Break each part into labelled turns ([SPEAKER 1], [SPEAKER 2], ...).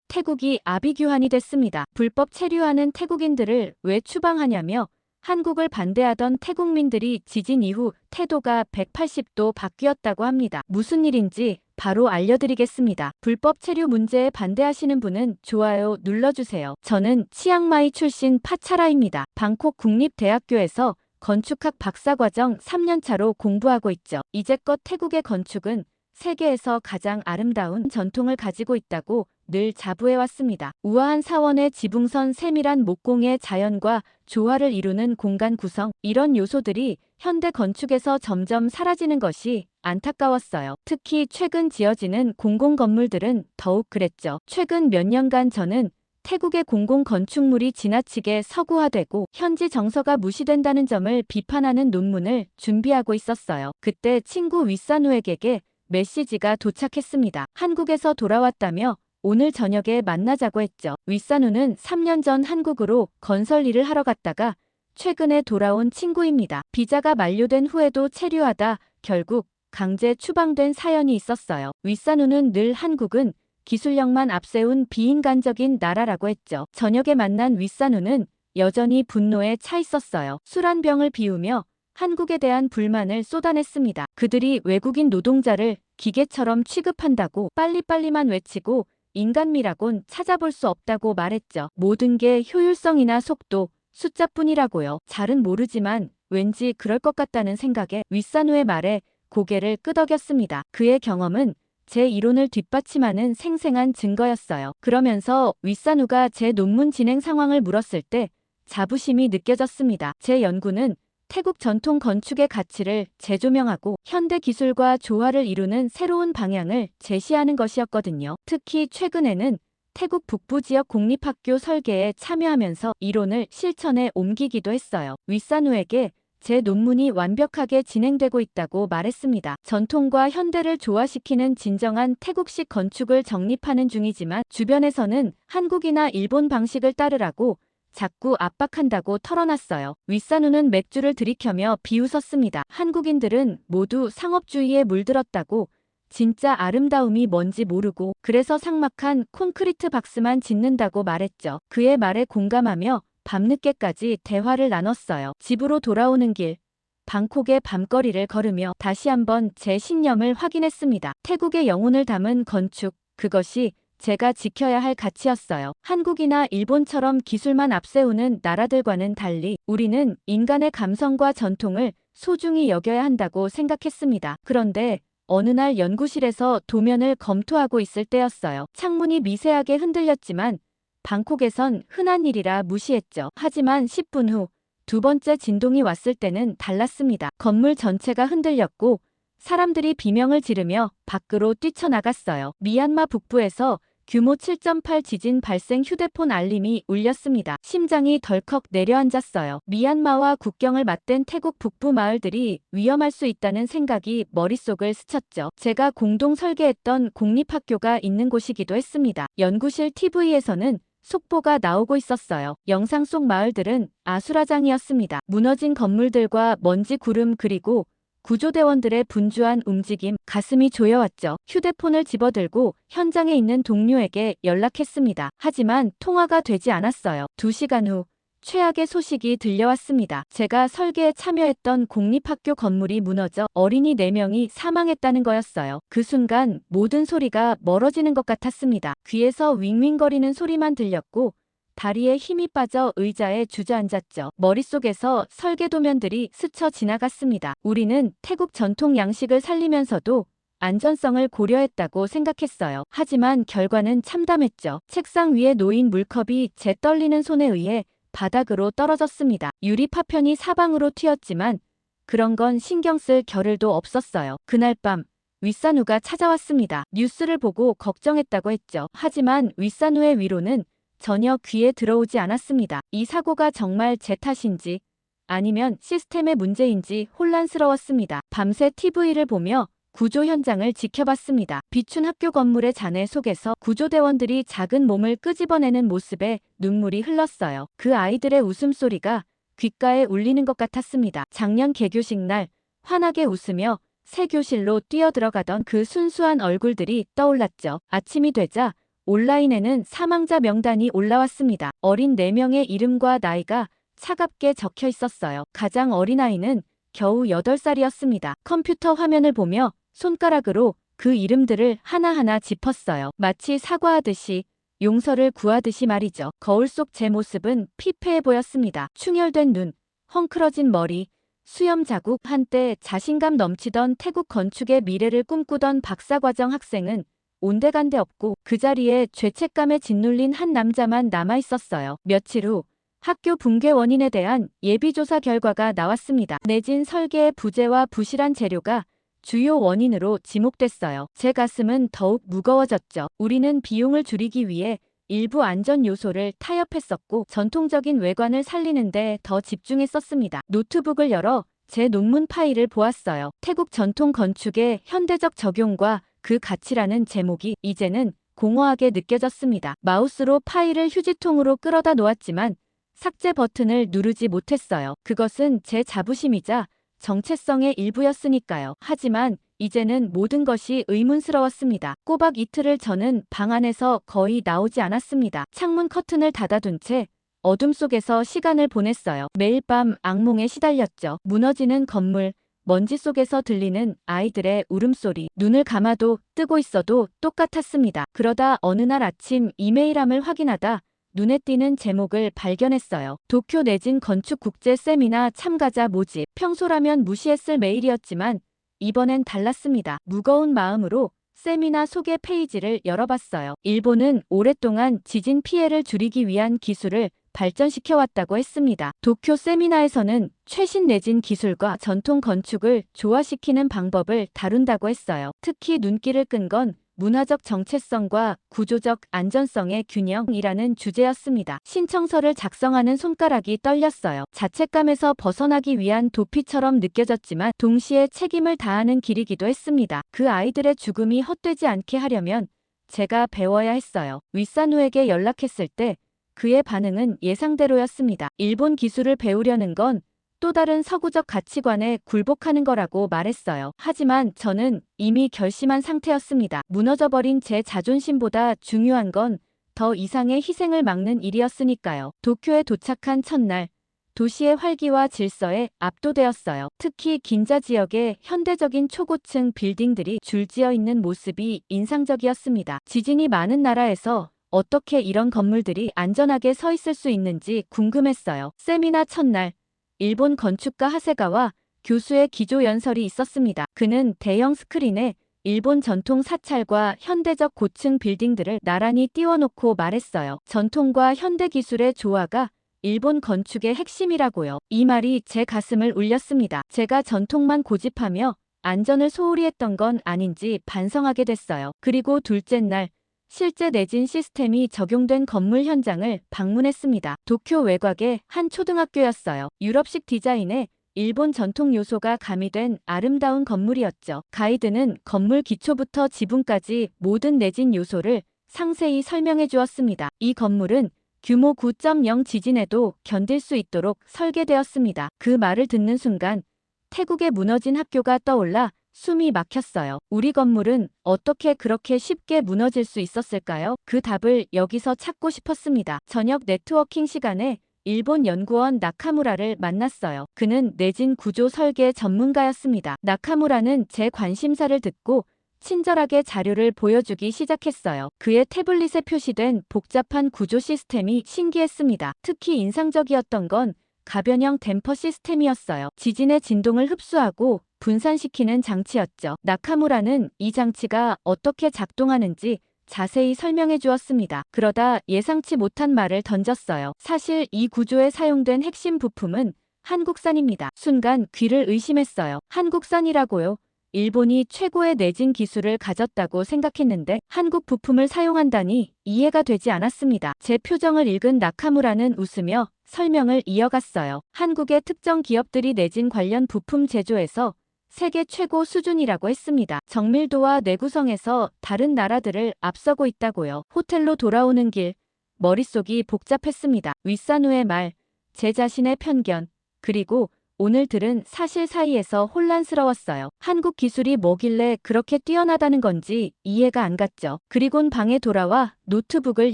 [SPEAKER 1] 태국이 아비규환이 됐습니다. 불법 체류하는 태국인들을 왜 추방하냐며 한국을 반대하던 태국민들이 지진 이후 태도가 180도 바뀌었다고 합니다. 무슨 일인지 바로 알려드리겠습니다. 불법 체류 문제에 반대하시는 분은 좋아요 눌러주세요. 저는 치앙마이 출신 파차라입니다. 방콕 국립대학교에서 건축학 박사과정 3년차로 공부하고 있죠. 이제껏 태국의 건축은 세계에서 가장 아름다운 전통을 가지고 있다고 늘 자부해왔습니다. 우아한 사원의 지붕선 세밀한 목공의 자연과 조화를 이루는 공간 구성, 이런 요소들이 현대 건축에서 점점 사라지는 것이 안타까웠어요. 특히 최근 지어지는 공공건물들은 더욱 그랬죠. 최근 몇 년간 저는 태국의 공공건축물이 지나치게 서구화되고 현지 정서가 무시된다는 점을 비판하는 논문을 준비하고 있었어요. 그때 친구 윗사누에게 메시지가 도착했습니다. 한국에서 돌아왔다며 오늘 저녁에 만나자고 했죠. 윗사누는 3년 전 한국으로 건설 일을 하러 갔다가 최근에 돌아온 친구입니다. 비자가 만료된 후에도 체류하다 결국 강제 추방된 사연이 있었어요. 윗사누는 늘 한국은 기술력만 앞세운 비인간적인 나라라고 했죠. 저녁에 만난 윗사누는 여전히 분노에 차 있었어요. 술 한 병을 비우며 한국에 대한 불만을 쏟아냈습니다. 그들이 외국인 노동자를 기계처럼 취급한다고 빨리빨리만 외치고 인간미라곤 찾아볼 수 없다고 말했죠. 모든 게 효율성이나 속도, 숫자뿐이라고요. 잘은 모르지만 왠지 그럴 것 같다는 생각에 윗사누의 말에 고개를 끄덕였습니다. 그의 경험은 제 이론을 뒷받침하는 생생한 증거였어요. 그러면서 윗사누가 제 논문 진행 상황을 물었을 때 자부심이 느껴졌습니다. 제 연구는 태국 전통 건축의 가치를 재조명하고 현대 기술과 조화를 이루는 새로운 방향을 제시하는 것이었거든요. 특히 최근에는 태국 북부 지역 공립학교 설계에 참여하면서 이론을 실천에 옮기기도 했어요. 윗사누에게 제 논문이 완벽하게 진행되고 있다고 말했습니다. 전통과 현대를 조화시키는 진정한 태국식 건축을 정립하는 중이지만 주변에서는 한국이나 일본 방식을 따르라고 자꾸 압박한다고 털어놨어요. 윗사누는 맥주를 들이켜며 비웃었습니다. 한국인들은 모두 상업주의에 물들었다고 진짜 아름다움이 뭔지 모르고 그래서 삭막한 콘크리트 박스만 짓는다고 말했죠. 그의 말에 공감하며 밤늦게까지 대화를 나눴어요. 집으로 돌아오는 길, 방콕의 밤거리를 걸으며 다시 한번 제 신념을 확인했습니다. 태국의 영혼을 담은 건축, 그것이 제가 지켜야 할 가치였어요. 한국이나 일본처럼 기술만 앞세우는 나라들과는 달리 우리는 인간의 감성과 전통을 소중히 여겨야 한다고 생각했습니다. 그런데 어느 날 연구실에서 도면을 검토하고 있을 때였어요. 창문이 미세하게 흔들렸지만 방콕에선 흔한 일이라 무시했죠. 하지만 10분 후 두 번째 진동이 왔을 때는 달랐습니다. 건물 전체가 흔들렸고 사람들이 비명을 지르며 밖으로 뛰쳐나갔어요. 미얀마 북부에서 규모 7.8 지진 발생 휴대폰 알림이 울렸습니다. 심장이 덜컥 내려앉았어요. 미얀마와 국경을 맞댄 태국 북부 마을들이 위험할 수 있다는 생각이 머릿속을 스쳤죠. 제가 공동 설계했던 공립학교가 있는 곳이기도 했습니다. 연구실 TV에서는 속보가 나오고 있었어요. 영상 속 마을들은 아수라장이었습니다. 무너진 건물들과 먼지 구름 그리고 구조대원들의 분주한 움직임, 가슴이 조여왔죠. 휴대폰을 집어들고 현장에 있는 동료에게 연락했습니다. 하지만 통화가 되지 않았어요. 2시간 후 최악의 소식이 들려왔습니다. 제가 설계에 참여했던 공립학교 건물이 무너져 어린이 4명이 사망했다는 거였어요. 그 순간 모든 소리가 멀어지는 것 같았습니다. 귀에서 윙윙거리는 소리만 들렸고 다리에 힘이 빠져 의자에 주저앉았죠. 머릿속에서 설계 도면들이 스쳐 지나갔습니다. 우리는 태국 전통 양식을 살리면서도 안전성을 고려했다고 생각했어요. 하지만 결과는 참담했죠. 책상 위에 놓인 물컵이 제 떨리는 손에 의해 바닥으로 떨어졌습니다. 유리 파편이 사방으로 튀었지만 그런 건 신경 쓸 겨를도 없었어요. 그날 밤 윗사누가 찾아왔습니다. 뉴스를 보고 걱정했다고 했죠. 하지만 윗사누의 위로는 전혀 귀에 들어오지 않았습니다. 이 사고가 정말 제 탓인지 아니면 시스템의 문제인지 혼란스러웠습니다. 밤새 TV를 보며 구조 현장을 지켜봤습니다. 비춘 학교 건물의 잔해 속에서 구조대원들이 작은 몸을 끄집어내는 모습에 눈물이 흘렀어요. 그 아이들의 웃음소리가 귓가에 울리는 것 같았습니다. 작년 개교식 날 환하게 웃으며 새 교실로 뛰어들어가던 그 순수한 얼굴들이 떠올랐죠. 아침이 되자 온라인에는 사망자 명단이 올라왔습니다. 어린 4명의 이름과 나이가 차갑게 적혀 있었어요. 가장 어린 아이는 겨우 8살이었습니다. 컴퓨터 화면을 보며 손가락으로 그 이름들을 하나하나 짚었어요. 마치 사과하듯이, 용서를 구하듯이 말이죠. 거울 속 제 모습은 피폐해 보였습니다. 충혈된 눈, 헝클어진 머리, 수염 자국. 한때 자신감 넘치던 태국 건축의 미래를 꿈꾸던 박사과정 학생은 온데간데 없고 그 자리에 죄책감에 짓눌린 한 남자만 남아 있었어요. 며칠 후 학교 붕괴 원인에 대한 예비조사 결과가 나왔습니다. 내진 설계의 부재와 부실한 재료가 주요 원인으로 지목됐어요. 제 가슴은 더욱 무거워졌죠. 우리는 비용을 줄이기 위해 일부 안전 요소를 타협했었고 전통적인 외관을 살리는데 더 집중했었습니다. 노트북을 열어 제 논문 파일을 보았어요. 태국 전통 건축의 현대적 적용과 그 가치라는 제목이 이제는 공허하게 느껴졌습니다. 마우스로 파일을 휴지통으로 끌어다 놓았지만 삭제 버튼을 누르지 못했어요. 그것은 제 자부심이자 정체성의 일부였으니까요. 하지만 이제는 모든 것이 의문스러웠습니다. 꼬박 이틀을 저는 방 안에서 거의 나오지 않았습니다. 창문 커튼을 닫아둔 채 어둠 속에서 시간을 보냈어요. 매일 밤 악몽에 시달렸죠. 무너지는 건물, 먼지 속에서 들리는 아이들의 울음소리. 눈을 감아도 뜨고 있어도 똑같았습니다. 그러다 어느 날 아침 이메일함을 확인하다 눈에 띄는 제목을 발견했어요. 도쿄 내진 건축 국제 세미나 참가자 모집. 평소라면 무시했을 메일이었지만 이번엔 달랐습니다. 무거운 마음으로 세미나 소개 페이지를 열어봤어요. 일본은 오랫동안 지진 피해를 줄이기 위한 기술을 발전시켜왔다고 했습니다. 도쿄 세미나에서는 최신 내진 기술과 전통 건축을 조화시키는 방법을 다룬다고 했어요. 특히 눈길을 끈 건 문화적 정체성과 구조적 안전성의 균형이라는 주제였습니다. 신청서를 작성하는 손가락이 떨렸어요. 자책감에서 벗어나기 위한 도피처럼 느껴졌지만 동시에 책임을 다하는 길이기도 했습니다. 그 아이들의 죽음이 헛되지 않게 하려면 제가 배워야 했어요. 윗사누에게 연락했을 때 그의 반응은 예상대로였습니다. 일본 기술을 배우려는 건 또 다른 서구적 가치관에 굴복하는 거라고 말했어요. 하지만 저는 이미 결심한 상태였습니다. 무너져버린 제 자존심보다 중요한 건 더 이상의 희생을 막는 일이었으니까요. 도쿄에 도착한 첫날, 도시의 활기와 질서에 압도되었어요. 특히 긴자 지역의 현대적인 초고층 빌딩들이 줄지어 있는 모습이 인상적이었습니다. 지진이 많은 나라에서 어떻게 이런 건물들이 안전하게 서 있을 수 있는지 궁금했어요. 세미나 첫날, 일본 건축가 하세가와 교수의 기조 연설이 있었습니다. 그는 대형 스크린에 일본 전통 사찰과 현대적 고층 빌딩들을 나란히 띄워놓고 말했어요. 전통과 현대 기술의 조화가 일본 건축의 핵심이라고요. 이 말이 제 가슴을 울렸습니다. 제가 전통만 고집하며 안전을 소홀히 했던 건 아닌지 반성하게 됐어요. 그리고 둘째 날, 실제 내진 시스템이 적용된 건물 현장을 방문했습니다. 도쿄 외곽의 한 초등학교였어요. 유럽식 디자인에 일본 전통 요소가 가미된 아름다운 건물이었죠. 가이드는 건물 기초부터 지붕까지 모든 내진 요소를 상세히 설명해 주었습니다. 이 건물은 규모 9.0 지진에도 견딜 수 있도록 설계되었습니다. 그 말을 듣는 순간 태국의 무너진 학교가 떠올라 숨이 막혔어요. 우리 건물은 어떻게 그렇게 쉽게 무너질 수 있었을까요? 그 답을 여기서 찾고 싶었습니다. 저녁 네트워킹 시간에 일본 연구원 나카무라를 만났어요. 그는 내진 구조 설계 전문가였습니다. 나카무라는 제 관심사를 듣고 친절하게 자료를 보여주기 시작했어요. 그의 태블릿에 표시된 복잡한 구조 시스템이 신기했습니다. 특히 인상적이었던 건 가변형 댐퍼 시스템이었어요. 지진의 진동을 흡수하고 분산시키는 장치였죠. 나카무라는 이 장치가 어떻게 작동하는지 자세히 설명해 주었습니다. 그러다 예상치 못한 말을 던졌어요. 사실 이 구조에 사용된 핵심 부품은 한국산입니다. 순간 귀를 의심했어요. 한국산이라고요? 일본이 최고의 내진 기술을 가졌다고 생각했는데 한국 부품을 사용한다니 이해가 되지 않았습니다. 제 표정을 읽은 나카무라는 웃으며 설명을 이어갔어요. 한국의 특정 기업들이 내진 관련 부품 제조에서 세계 최고 수준이라고 했습니다. 정밀도와 내구성에서 다른 나라들을 앞서고 있다고요. 호텔로 돌아오는 길, 머릿속이 복잡했습니다. 윗사누의 말, 제 자신의 편견, 그리고 오늘들은 사실 사이에서 혼란스러웠어요. 한국 기술이 뭐길래 그렇게 뛰어나다는 건지 이해가 안 갔죠. 그리곤 방에 돌아와 노트북을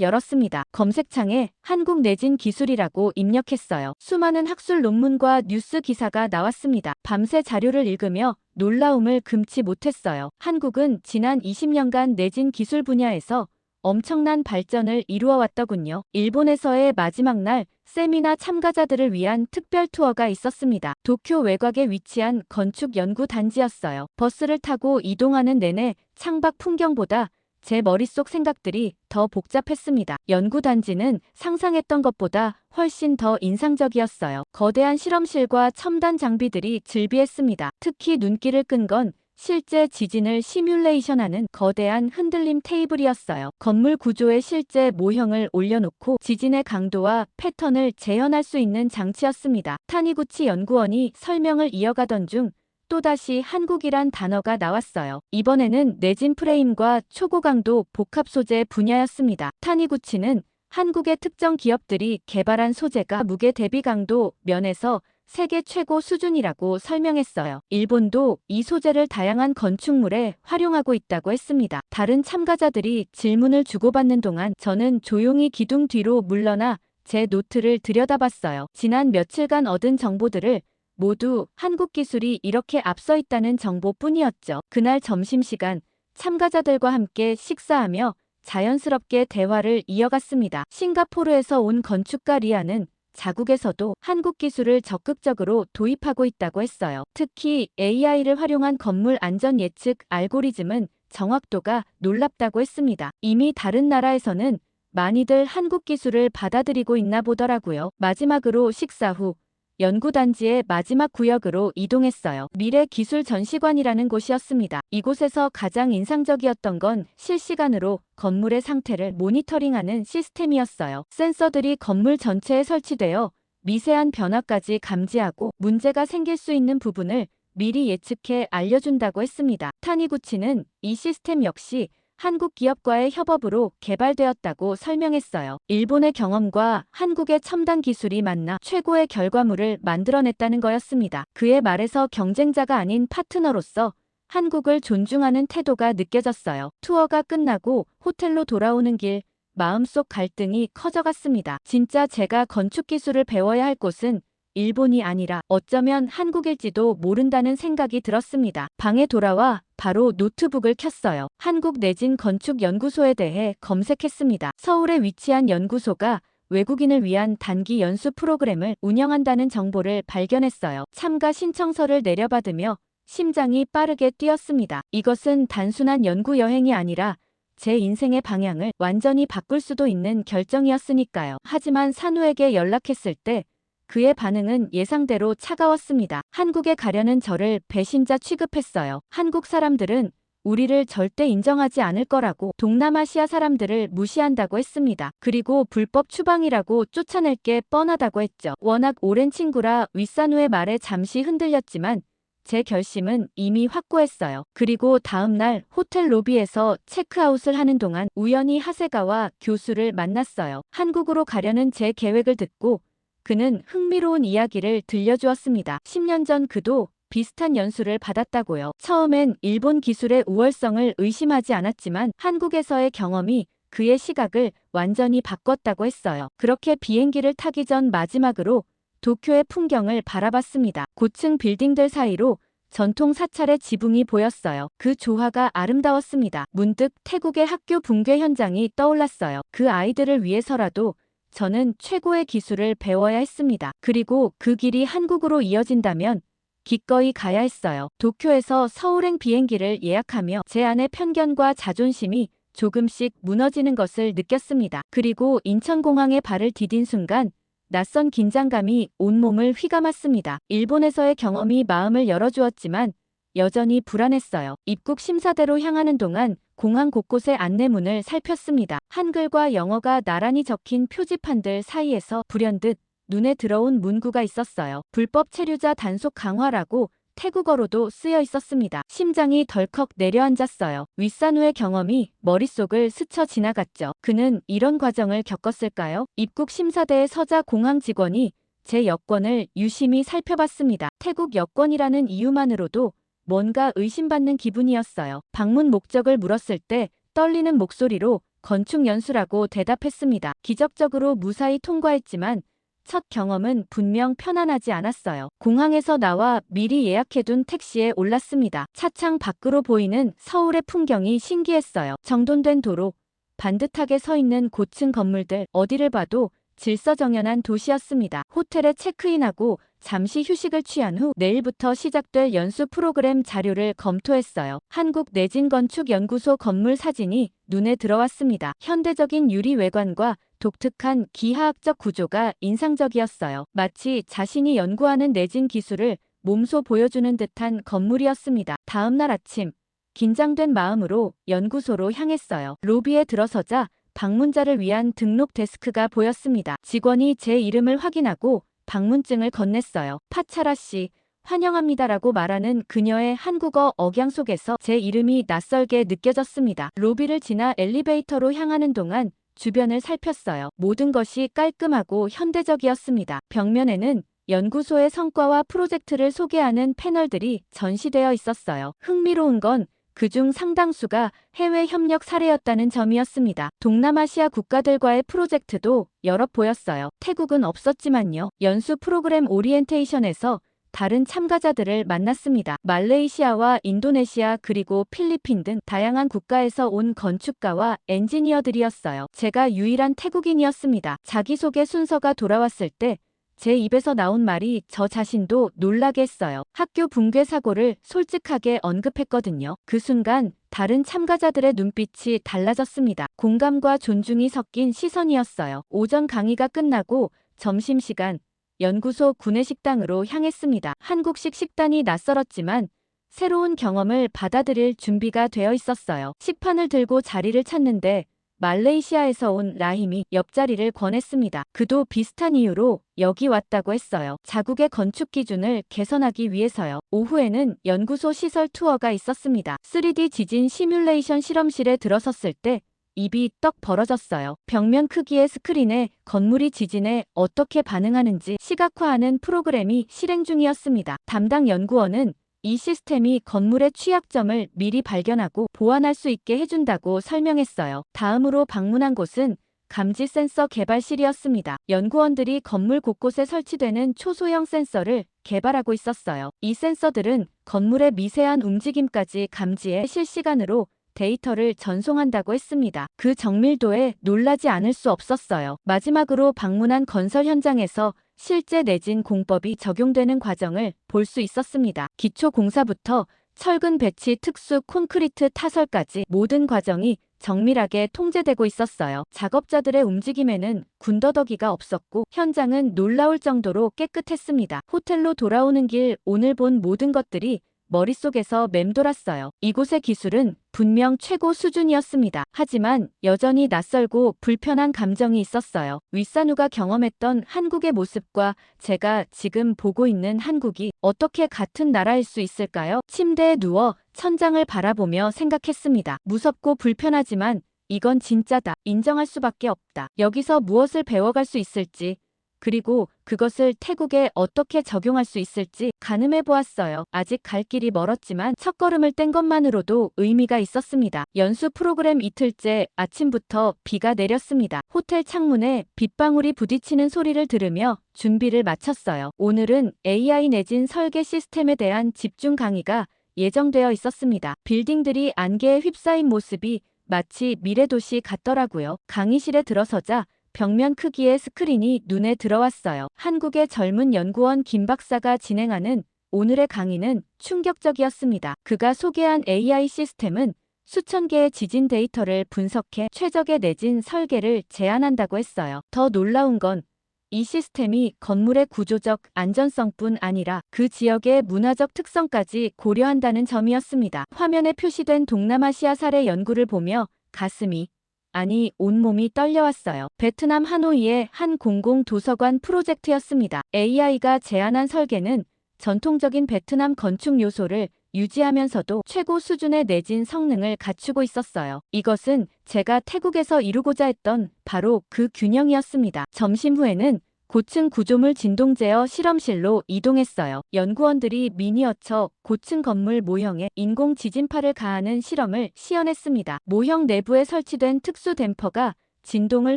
[SPEAKER 1] 열었습니다. 검색창에 한국 내진 기술이라고 입력했어요. 수많은 학술 논문과 뉴스 기사가 나왔습니다. 밤새 자료를 읽으며 놀라움을 금치 못했어요. 한국은 지난 20년간 내진 기술 분야에서 엄청난 발전을 이루어왔더군요. 일본에서의 마지막 날 세미나 참가자들을 위한 특별 투어가 있었습니다. 도쿄 외곽에 위치한 건축 연구 단지였어요. 버스를 타고 이동하는 내내 창밖 풍경보다 제 머릿속 생각들이 더 복잡했습니다. 연구 단지는 상상했던 것보다 훨씬 더 인상적이었어요. 거대한 실험실과 첨단 장비들이 즐비했습니다. 특히 눈길을 끈 건 실제 지진을 시뮬레이션하는 거대한 흔들림 테이블이었어요. 건물 구조의 실제 모형을 올려놓고 지진의 강도와 패턴을 재현할 수 있는 장치였습니다. 타니구치 연구원이 설명을 이어가던 중 또다시 한국이란 단어가 나왔어요. 이번에는 내진 프레임과 초고강도 복합 소재 분야였습니다. 타니구치는 한국의 특정 기업들이 개발한 소재가 무게 대비 강도 면에서 세계 최고 수준이라고 설명했어요. 일본도 이 소재를 다양한 건축물에 활용하고 있다고 했습니다. 다른 참가자들이 질문을 주고받는 동안 저는 조용히 기둥 뒤로 물러나 제 노트를 들여다봤어요. 지난 며칠간 얻은 정보들을 모두 한국 기술이 이렇게 앞서 있다는 정보뿐이었죠. 그날 점심시간 참가자들과 함께 식사하며 자연스럽게 대화를 이어갔습니다. 싱가포르에서 온 건축가 리아는 자국에서도 한국 기술을 적극적으로 도입하고 있다고 했어요. 특히 AI를 활용한 건물 안전 예측 알고리즘은 정확도가 놀랍다고 했습니다. 이미 다른 나라에서는 많이들 한국 기술을 받아들이고 있나 보더라고요. 마지막으로 식사 후 연구단지의 마지막 구역으로 이동했어요. 미래기술전시관이라는 곳이었습니다. 이곳에서 가장 인상적이었던 건 실시간으로 건물의 상태를 모니터링하는 시스템이었어요. 센서들이 건물 전체에 설치되어 미세한 변화까지 감지하고 문제가 생길 수 있는 부분을 미리 예측해 알려준다고 했습니다. 타니구치는 이 시스템 역시 한국 기업과의 협업으로 개발되었다고 설명했어요. 일본의 경험과 한국의 첨단 기술이 만나 최고의 결과물을 만들어냈다는 거였습니다. 그의 말에서 경쟁자가 아닌 파트너로서 한국을 존중하는 태도가 느껴졌어요. 투어가 끝나고 호텔로 돌아오는 길, 마음속 갈등이 커져갔습니다. 진짜 제가 건축 기술을 배워야 할 곳은 일본이 아니라 어쩌면 한국일지도 모른다는 생각이 들었습니다. 방에 돌아와 바로 노트북을 켰어요. 한국 내진 건축 연구소에 대해 검색했습니다. 서울에 위치한 연구소가 외국인을 위한 단기 연수 프로그램을 운영한다는 정보를 발견했어요. 참가 신청서를 내려받으며 심장이 빠르게 뛰었습니다. 이것은 단순한 연구 여행이 아니라 제 인생의 방향을 완전히 바꿀 수도 있는 결정이었으니까요. 하지만 산우에게 연락했을 때 그의 반응은 예상대로 차가웠습니다. 한국에 가려는 저를 배신자 취급했어요. 한국 사람들은 우리를 절대 인정하지 않을 거라고 동남아시아 사람들을 무시한다고 했습니다. 그리고 불법 추방이라고 쫓아낼 게 뻔하다고 했죠. 워낙 오랜 친구라 윗산우의 말에 잠시 흔들렸지만 제 결심은 이미 확고했어요. 그리고 다음 날 호텔 로비에서 체크아웃을 하는 동안 우연히 하세가와 교수를 만났어요. 한국으로 가려는 제 계획을 듣고 그는 흥미로운 이야기를 들려주었습니다. 10년 전 그도 비슷한 연수를 받았다고요. 처음엔 일본 기술의 우월성을 의심하지 않았지만 한국에서의 경험이 그의 시각을 완전히 바꿨다고 했어요. 그렇게 비행기를 타기 전 마지막으로 도쿄의 풍경을 바라봤습니다. 고층 빌딩들 사이로 전통 사찰의 지붕이 보였어요. 그 조화가 아름다웠습니다. 문득 태국의 학교 붕괴 현장이 떠올랐어요. 그 아이들을 위해서라도 저는 최고의 기술을 배워야 했습니다. 그리고 그 길이 한국으로 이어진다면 기꺼이 가야 했어요. 도쿄에서 서울행 비행기를 예약하며 제 안의 편견과 자존심이 조금씩 무너지는 것을 느꼈습니다. 그리고 인천공항에 발을 디딘 순간 낯선 긴장감이 온몸을 휘감았습니다. 일본에서의 경험이 마음을 열어주었지만 여전히 불안했어요. 입국 심사대로 향하는 동안 공항 곳곳의 안내문을 살폈습니다. 한글과 영어가 나란히 적힌 표지판들 사이에서 불현듯 눈에 들어온 문구가 있었어요. 불법 체류자 단속 강화라고 태국어로도 쓰여 있었습니다. 심장이 덜컥 내려앉았어요. 윗산우의 경험이 머릿속을 스쳐 지나갔죠. 그는 이런 과정을 겪었을까요? 입국 심사대에 서자 공항 직원이 제 여권을 유심히 살펴봤습니다. 태국 여권이라는 이유만으로도 뭔가 의심받는 기분이었어요. 방문 목적을 물었을 때 떨리는 목소리로 건축 연수라고 대답했습니다. 기적적으로 무사히 통과했지만 첫 경험은 분명 편안하지 않았어요. 공항에서 나와 미리 예약해둔 택시에 올랐습니다. 차창 밖으로 보이는 서울의 풍경이 신기했어요. 정돈된 도로, 반듯하게 서 있는 고층 건물들, 어디를 봐도 질서정연한 도시였습니다. 호텔에 체크인하고 잠시 휴식을 취한 후 내일부터 시작될 연수 프로그램 자료를 검토했어요. 한국내진건축연구소 건물 사진이 눈에 들어왔습니다. 현대적인 유리 외관과 독특한 기하학적 구조가 인상적이었어요. 마치 자신이 연구하는 내진 기술을 몸소 보여주는 듯한 건물이었습니다. 다음 날 아침, 긴장된 마음으로 연구소로 향했어요. 로비에 들어서자 방문자를 위한 등록 데스크가 보였습니다. 직원이 제 이름을 확인하고 방문증을 건넸어요. 파차라 씨, 환영합니다라고 말하는 그녀의 한국어 억양 속에서 제 이름이 낯설게 느껴졌습니다. 로비를 지나 엘리베이터로 향하는 동안 주변을 살폈어요. 모든 것이 깔끔하고 현대적이었습니다. 벽면에는 연구소의 성과와 프로젝트를 소개하는 패널들이 전시되어 있었어요. 흥미로운 건 그중 상당수가 해외 협력 사례였다는 점이었습니다. 동남아시아 국가들과의 프로젝트도 여럿 보였어요. 태국은 없었지만요. 연수 프로그램 오리엔테이션에서 다른 참가자들을 만났습니다. 말레이시아와 인도네시아 그리고 필리핀 등 다양한 국가에서 온 건축가와 엔지니어들이었어요. 제가 유일한 태국인이었습니다. 자기소개 순서가 돌아왔을 때 제 입에서 나온 말이 저 자신도 놀라게 했어요. 학교 붕괴 사고를 솔직하게 언급했거든요. 그 순간 다른 참가자들의 눈빛이 달라졌습니다. 공감과 존중이 섞인 시선이었어요. 오전 강의가 끝나고 점심시간 연구소 구내식당으로 향했습니다. 한국식 식단이 낯설었지만 새로운 경험을 받아들일 준비가 되어 있었어요. 식판을 들고 자리를 찾는데 말레이시아에서 온 라힘이 옆자리를 권했습니다. 그도 비슷한 이유로 여기 왔다고 했어요. 자국의 건축 기준을 개선하기 위해서요. 오후에는 연구소 시설 투어가 있었습니다. 3D 지진 시뮬레이션 실험실에 들어섰을 때 입이 떡 벌어졌어요. 벽면 크기의 스크린에 건물이 지진에 어떻게 반응하는지 시각화하는 프로그램이 실행 중이었습니다. 담당 연구원은 이 시스템이 건물의 취약점을 미리 발견하고 보완할 수 있게 해준다고 설명했어요. 다음으로 방문한 곳은 감지 센서 개발실이었습니다. 연구원들이 건물 곳곳에 설치되는 초소형 센서를 개발하고 있었어요. 이 센서들은 건물의 미세한 움직임까지 감지해 실시간으로 데이터를 전송한다고 했습니다. 그 정밀도에 놀라지 않을 수 없었어요. 마지막으로 방문한 건설 현장에서 실제 내진 공법이 적용되는 과정을 볼 수 있었습니다. 기초 공사부터 철근 배치 특수 콘크리트 타설까지 모든 과정이 정밀하게 통제되고 있었어요. 작업자들의 움직임에는 군더더기가 없었고 현장은 놀라울 정도로 깨끗했습니다. 호텔로 돌아오는 길 오늘 본 모든 것들이 머릿속에서 맴돌았어요. 이곳의 기술은 분명 최고 수준이었습니다. 하지만 여전히 낯설고 불편한 감정이 있었어요. 윗사누가 경험했던 한국의 모습과 제가 지금 보고 있는 한국이 어떻게 같은 나라일 수 있을까요? 침대에 누워 천장을 바라보며 생각했습니다. 무섭고 불편하지만 이건 진짜다. 인정할 수밖에 없다. 여기서 무엇을 배워갈 수 있을지 그리고 그것을 태국에 어떻게 적용할 수 있을지 가늠해 보았어요. 아직 갈 길이 멀었지만 첫걸음을 뗀 것만으로도 의미가 있었습니다. 연수 프로그램 이틀째 아침부터 비가 내렸습니다. 호텔 창문에 빗방울이 부딪히는 소리를 들으며 준비를 마쳤어요. 오늘은 AI 내진 설계 시스템에 대한 집중 강의가 예정되어 있었습니다. 빌딩들이 안개에 휩싸인 모습이 마치 미래도시 같더라고요. 강의실에 들어서자 벽면 크기의 스크린이 눈에 들어왔어요. 한국의 젊은 연구원 김 박사가 진행하는 오늘의 강의는 충격적이었습니다. 그가 소개한 AI 시스템은 수천 개의 지진 데이터를 분석해 최적의 내진 설계를 제안한다고 했어요. 더 놀라운 건 이 시스템이 건물의 구조적 안전성뿐 아니라 그 지역의 문화적 특성까지 고려한다는 점이었습니다. 화면에 표시된 동남아시아 사례 연구를 보며 가슴이 아니 온몸이 떨려왔어요. 베트남 하노이의 한 공공 도서관 프로젝트였습니다. AI가 제안한 설계는 전통적인 베트남 건축 요소를 유지하면서도 최고 수준의 내진 성능을 갖추고 있었어요. 이것은 제가 태국에서 이루고자 했던 바로 그 균형이었습니다. 점심 후에는 고층 구조물 진동 제어 실험실로 이동했어요. 연구원들이 미니어처 고층 건물 모형에 인공 지진파를 가하는 실험을 시연했습니다. 모형 내부에 설치된 특수 댐퍼가 진동을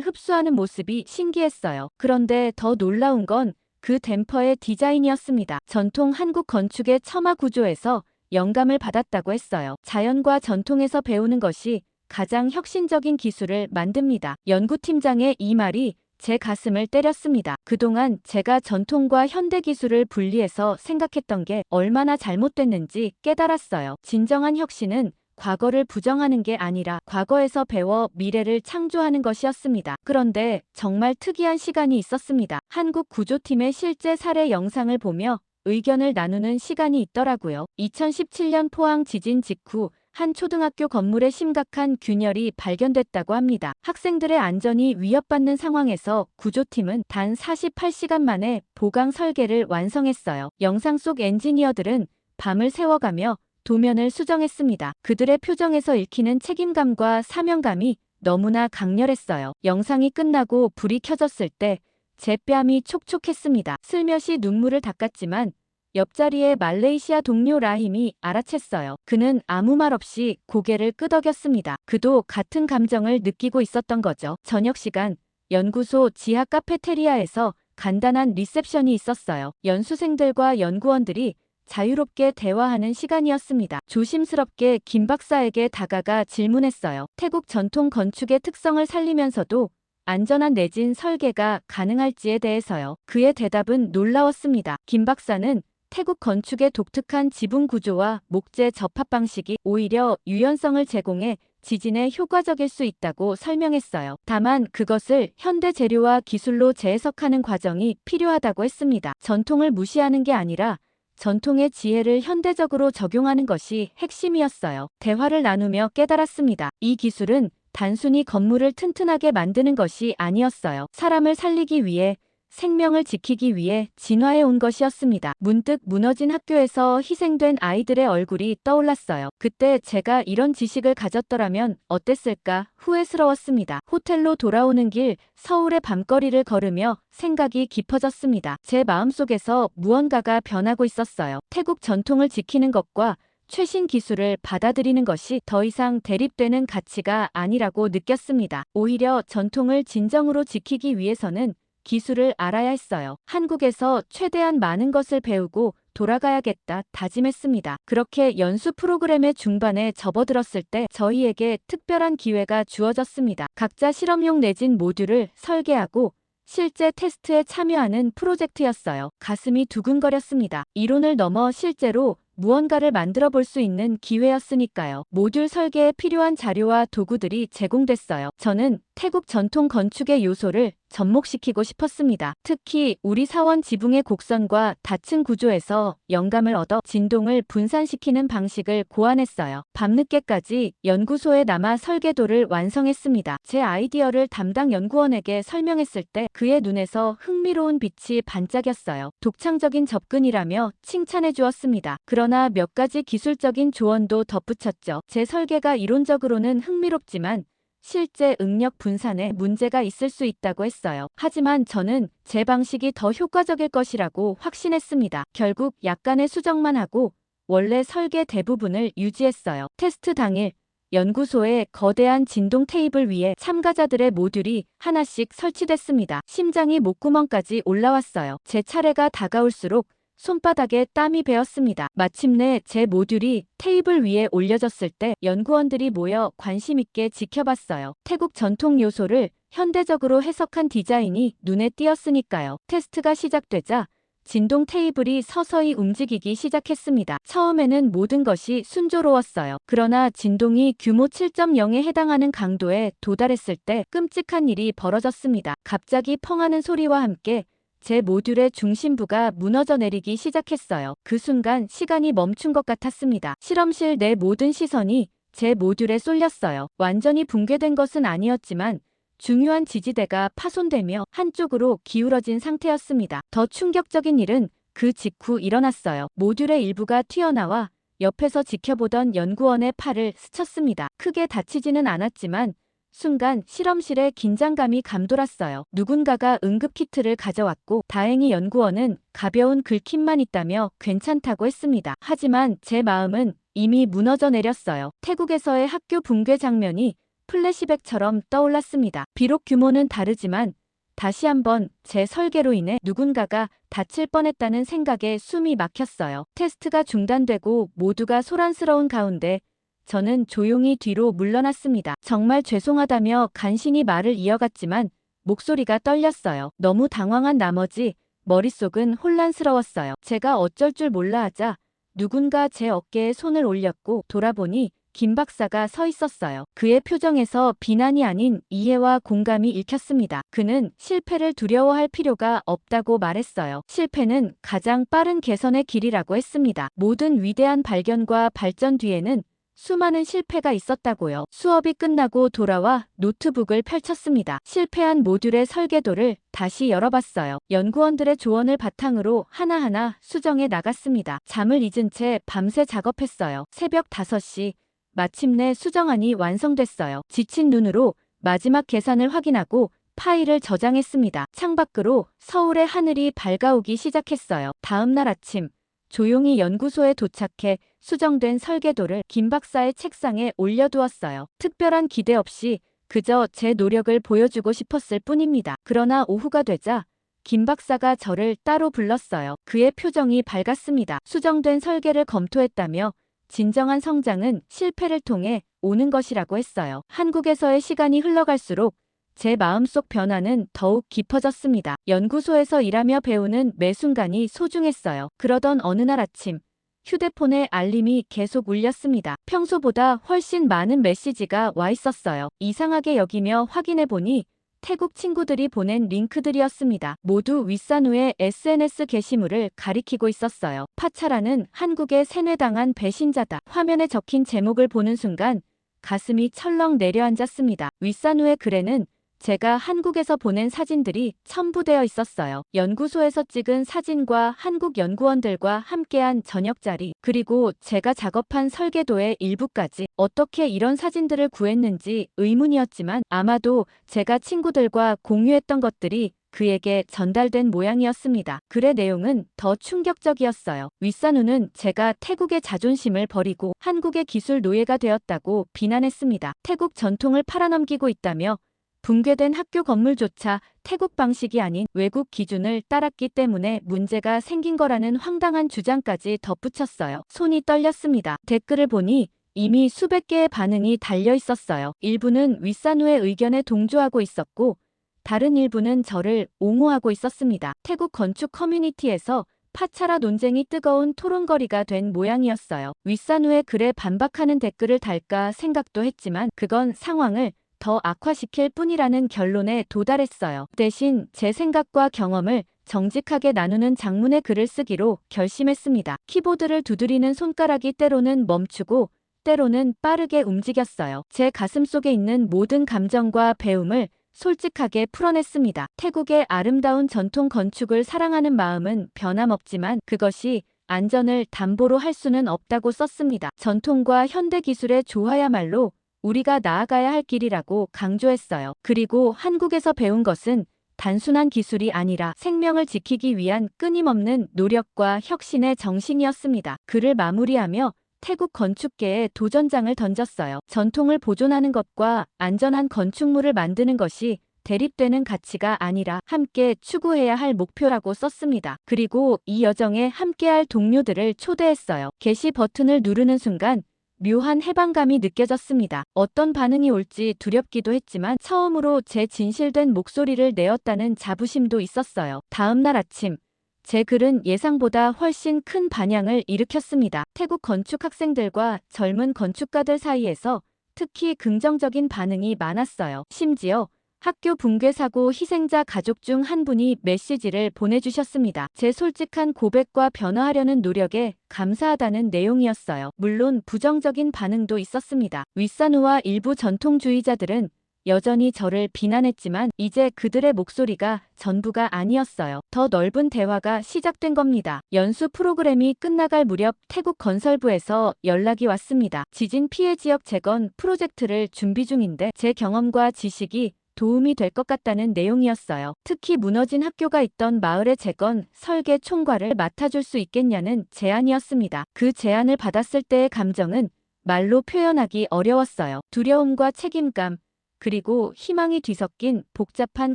[SPEAKER 1] 흡수하는 모습이 신기했어요. 그런데 더 놀라운 건 그 댐퍼의 디자인이었습니다. 전통 한국 건축의 처마 구조에서 영감을 받았다고 했어요. 자연과 전통에서 배우는 것이 가장 혁신적인 기술을 만듭니다. 연구팀장의 이 말이 제 가슴을 때렸습니다. 그동안 제가 전통과 현대 기술을 분리해서 생각했던 게 얼마나 잘못됐는지 깨달았어요. 진정한 혁신은 과거를 부정하는 게 아니라 과거에서 배워 미래를 창조하는 것이었습니다. 그런데 정말 특이한 시간이 있었습니다. 한국 구조팀의 실제 사례 영상을 보며 의견을 나누는 시간이 있더라고요. 2017년 포항 지진 직후 한 초등학교 건물에 심각한 균열이 발견됐다고 합니다. 학생들의 안전이 위협받는 상황에서 구조팀은 단 48시간 만에 보강 설계를 완성했어요. 영상 속 엔지니어들은 밤을 새워가며 도면을 수정했습니다. 그들의 표정에서 읽히는 책임감과 사명감이 너무나 강렬했어요. 영상이 끝나고 불이 켜졌을 때 제 뺨이 촉촉했습니다. 슬며시 눈물을 닦았지만 옆자리의 말레이시아 동료 라힘이 알아챘어요. 그는 아무 말 없이 고개를 끄덕였습니다. 그도 같은 감정을 느끼고 있었던 거죠. 저녁 시간, 연구소 지하 카페테리아에서 간단한 리셉션이 있었어요. 연수생들과 연구원들이 자유롭게 대화하는 시간이었습니다. 조심스럽게 김 박사에게 다가가 질문했어요. 태국 전통 건축의 특성을 살리면서도 안전한 내진 설계가 가능할지에 대해서요. 그의 대답은 놀라웠습니다. 김 박사는 태국 건축의 독특한 지붕 구조와 목재 접합 방식이 오히려 유연성을 제공해 지진에 효과적일 수 있다고 설명했어요. 다만 그것을 현대 재료와 기술로 재해석하는 과정이 필요하다고 했습니다. 전통을 무시하는 게 아니라 전통의 지혜를 현대적으로 적용하는 것이 핵심이었어요. 대화를 나누며 깨달았습니다. 이 기술은 단순히 건물을 튼튼하게 만드는 것이 아니었어요. 사람을 살리기 위해, 생명을 지키기 위해 진화해 온 것이었습니다. 문득 무너진 학교에서 희생된 아이들의 얼굴이 떠올랐어요. 그때 제가 이런 지식을 가졌더라면 어땠을까 후회스러웠습니다. 호텔로 돌아오는 길 서울의 밤거리를 걸으며 생각이 깊어졌습니다. 제 마음속에서 무언가가 변하고 있었어요. 태국 전통을 지키는 것과 최신 기술을 받아들이는 것이 더 이상 대립되는 가치가 아니라고 느꼈습니다. 오히려 전통을 진정으로 지키기 위해서는 기술을 알아야 했어요. 한국에서 최대한 많은 것을 배우고 돌아가야겠다 다짐했습니다. 그렇게 연수 프로그램의 중반에 접어들었을 때 저희에게 특별한 기회가 주어졌습니다. 각자 실험용 내진 모듈을 설계하고 실제 테스트에 참여하는 프로젝트였어요. 가슴이 두근거렸습니다. 이론을 넘어 실제로 무언가를 만들어 볼 수 있는 기회였으니까요. 모듈 설계에 필요한 자료와 도구들이 제공됐어요. 저는 태국 전통 건축의 요소를 접목시키고 싶었습니다. 특히 우리 사원 지붕의 곡선과 닫힌 구조에서 영감을 얻어 진동을 분산시키는 방식을 고안했어요. 밤늦게까지 연구소에 남아 설계도를 완성했습니다. 제 아이디어를 담당 연구원에게 설명했을 때 그의 눈에서 흥미로운 빛이 반짝였어요. 독창적인 접근이라며 칭찬해 주었습니다. 그러나 몇 가지 기술적인 조언도 덧붙였죠. 제 설계가 이론적으로는 흥미롭지만 실제 응력 분산에 문제가 있을 수 있다고 했어요. 하지만 저는 제 방식이 더 효과적일 것이라고 확신했습니다. 결국 약간의 수정만 하고 원래 설계 대부분을 유지했어요. 테스트 당일 연구소의 거대한 진동 테이블 위에 참가자들의 모듈이 하나씩 설치됐습니다. 심장이 목구멍까지 올라왔어요. 제 차례가 다가올수록 손바닥에 땀이 배었습니다. 마침내 제 모듈이 테이블 위에 올려졌을 때 연구원들이 모여 관심 있게 지켜봤어요. 태국 전통 요소를 현대적으로 해석한 디자인이 눈에 띄었으니까요. 테스트가 시작되자 진동 테이블이 서서히 움직이기 시작했습니다. 처음에는 모든 것이 순조로웠어요. 그러나 진동이 규모 7.0에 해당하는 강도에 도달했을 때 끔찍한 일이 벌어졌습니다. 갑자기 펑하는 소리와 함께 제 모듈의 중심부가 무너져 내리기 시작했어요. 그 순간 시간이 멈춘 것 같았습니다. 실험실 내 모든 시선이 제 모듈에 쏠렸어요. 완전히 붕괴된 것은 아니었지만 중요한 지지대가 파손되며 한쪽으로 기울어진 상태였습니다. 더 충격적인 일은 그 직후 일어났어요. 모듈의 일부가 튀어나와 옆에서 지켜보던 연구원의 팔을 스쳤습니다. 크게 다치지는 않았지만 순간 실험실에 긴장감이 감돌았어요. 누군가가 응급키트를 가져왔고 다행히 연구원은 가벼운 긁힘만 있다며 괜찮다고 했습니다. 하지만 제 마음은 이미 무너져 내렸어요. 태국에서의 학교 붕괴 장면이 플래시백처럼 떠올랐습니다. 비록 규모는 다르지만 다시 한번 제 설계로 인해 누군가가 다칠 뻔했다는 생각에 숨이 막혔어요. 테스트가 중단되고 모두가 소란스러운 가운데 저는 조용히 뒤로 물러났습니다. 정말 죄송하다며 간신히 말을 이어갔지만 목소리가 떨렸어요. 너무 당황한 나머지 머릿속은 혼란스러웠어요. 제가 어쩔 줄 몰라 하자 누군가 제 어깨에 손을 올렸고 돌아보니 김 박사가 서 있었어요. 그의 표정에서 비난이 아닌 이해와 공감이 읽혔습니다. 그는 실패를 두려워할 필요가 없다고 말했어요. 실패는 가장 빠른 개선의 길이라고 했습니다. 모든 위대한 발견과 발전 뒤에는 수많은 실패가 있었다고요. 수업이 끝나고 돌아와 노트북을 펼쳤습니다. 실패한 모듈의 설계도를 다시 열어봤어요. 연구원들의 조언을 바탕으로 하나하나 수정해 나갔습니다. 잠을 잊은 채 밤새 작업했어요. 새벽 5시 마침내 수정안이 완성됐어요. 지친 눈으로 마지막 계산을 확인하고 파일을 저장했습니다. 창밖으로 서울의 하늘이 밝아오기 시작했어요. 다음 날 아침 조용히 연구소에 도착해 수정된 설계도를 김 박사의 책상에 올려두었어요. 특별한 기대 없이 그저 제 노력을 보여주고 싶었을 뿐입니다. 그러나 오후가 되자 김 박사가 저를 따로 불렀어요. 그의 표정이 밝았습니다. 수정된 설계를 검토했다며 진정한 성장은 실패를 통해 오는 것이라고 했어요. 한국에서의 시간이 흘러갈수록 제 마음속 변화는 더욱 깊어졌습니다. 연구소에서 일하며 배우는 매 순간이 소중했어요. 그러던 어느 날 아침 휴대폰에 알림이 계속 울렸습니다. 평소보다 훨씬 많은 메시지가 와 있었어요. 이상하게 여기며 확인해보니 태국 친구들이 보낸 링크들이었습니다. 모두 윗산우의 SNS 게시물을 가리키고 있었어요. 파차라는 한국에 세뇌당한 배신자다. 화면에 적힌 제목을 보는 순간 가슴이 철렁 내려앉았습니다. 윗산우의 글에는 제가 한국에서 보낸 사진들이 첨부되어 있었어요. 연구소에서 찍은 사진과 한국 연구원들과 함께한 저녁 자리, 그리고 제가 작업한 설계도의 일부까지. 어떻게 이런 사진들을 구했는지 의문이었지만 아마도 제가 친구들과 공유했던 것들이 그에게 전달된 모양이었습니다. 글의 내용은 더 충격적이었어요. 윗산우는 제가 태국의 자존심을 버리고 한국의 기술 노예가 되었다고 비난했습니다. 태국 전통을 팔아넘기고 있다며 붕괴된 학교 건물조차 태국 방식이 아닌 외국 기준을 따랐기 때문에 문제가 생긴 거라는 황당한 주장까지 덧붙였어요. 손이 떨렸습니다. 댓글을 보니 이미 수백 개의 반응이 달려 있었어요. 일부는 윗산우의 의견에 동조하고 있었고 다른 일부는 저를 옹호하고 있었습니다. 태국 건축 커뮤니티에서 파차라 논쟁이 뜨거운 토론거리가 된 모양이었어요. 윗산우의 글에 반박하는 댓글을 달까 생각도 했지만 그건 상황을 더 악화시킬 뿐이라는 결론에 도달했어요. 대신 제 생각과 경험을 정직하게 나누는 장문의 글을 쓰기로 결심했습니다. 키보드를 두드리는 손가락이 때로는 멈추고 때로는 빠르게 움직였어요. 제 가슴 속에 있는 모든 감정과 배움을 솔직하게 풀어냈습니다. 태국의 아름다운 전통 건축을 사랑하는 마음은 변함없지만 그것이 안전을 담보로 할 수는 없다고 썼습니다. 전통과 현대 기술의 조화야말로 우리가 나아가야 할 길이라고 강조했어요. 그리고 한국에서 배운 것은 단순한 기술이 아니라 생명을 지키기 위한 끊임없는 노력과 혁신의 정신이었습니다. 글을 마무리하며 태국 건축계에 도전장을 던졌어요. 전통을 보존하는 것과 안전한 건축물을 만드는 것이 대립되는 가치가 아니라 함께 추구해야 할 목표라고 썼습니다. 그리고 이 여정에 함께할 동료들을 초대했어요. 게시 버튼을 누르는 순간 묘한 해방감이 느껴졌습니다. 어떤 반응이 올지 두렵기도 했지만 처음으로 제 진실된 목소리를 내었다는 자부심도 있었어요. 다음 날 아침 제 글은 예상보다 훨씬 큰 반향을 일으켰습니다. 태국 건축 학생들과 젊은 건축가들 사이에서 특히 긍정적인 반응이 많았어요. 심지어 학교 붕괴 사고 희생자 가족 중 한 분이 메시지를 보내주셨습니다. 제 솔직한 고백과 변화하려는 노력에 감사하다는 내용이었어요. 물론 부정적인 반응도 있었습니다. 윗산우와 일부 전통주의자들은 여전히 저를 비난했지만 이제 그들의 목소리가 전부가 아니었어요. 더 넓은 대화가 시작된 겁니다. 연수 프로그램이 끝나갈 무렵 태국 건설부에서 연락이 왔습니다. 지진 피해 지역 재건 프로젝트를 준비 중인데 제 경험과 지식이 도움이 될 것 같다는 내용이었어요. 특히 무너진 학교가 있던 마을의 재건 설계 총괄을 맡아줄 수 있겠냐는 제안이었습니다. 그 제안을 받았을 때의 감정은 말로 표현하기 어려웠어요. 두려움과 책임감, 그리고 희망이 뒤섞인 복잡한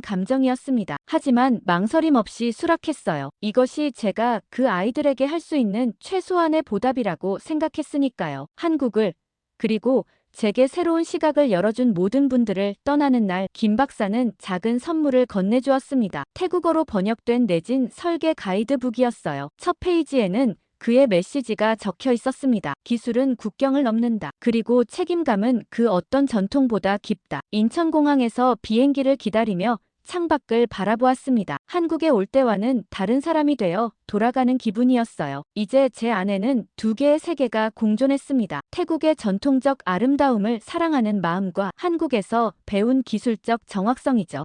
[SPEAKER 1] 감정이었습니다. 하지만 망설임 없이 수락했어요. 이것이 제가 그 아이들에게 할 수 있는 최소한의 보답이라고 생각했으니까요. 한국을, 그리고 제게 새로운 시각을 열어준 모든 분들을 떠나는 날, 김 박사는 작은 선물을 건네주었습니다. 태국어로 번역된 내진 설계 가이드북이었어요. 첫 페이지에는 그의 메시지가 적혀 있었습니다. 기술은 국경을 넘는다. 그리고 책임감은 그 어떤 전통보다 깊다. 인천공항에서 비행기를 기다리며 창밖을 바라보았습니다. 한국에 올 때와는 다른 사람이 되어 돌아가는 기분이었어요. 이제 제 안에는 두 개의 세계가 공존했습니다. 태국의 전통적 아름다움을 사랑하는 마음과 한국에서 배운 기술적 정확성이죠.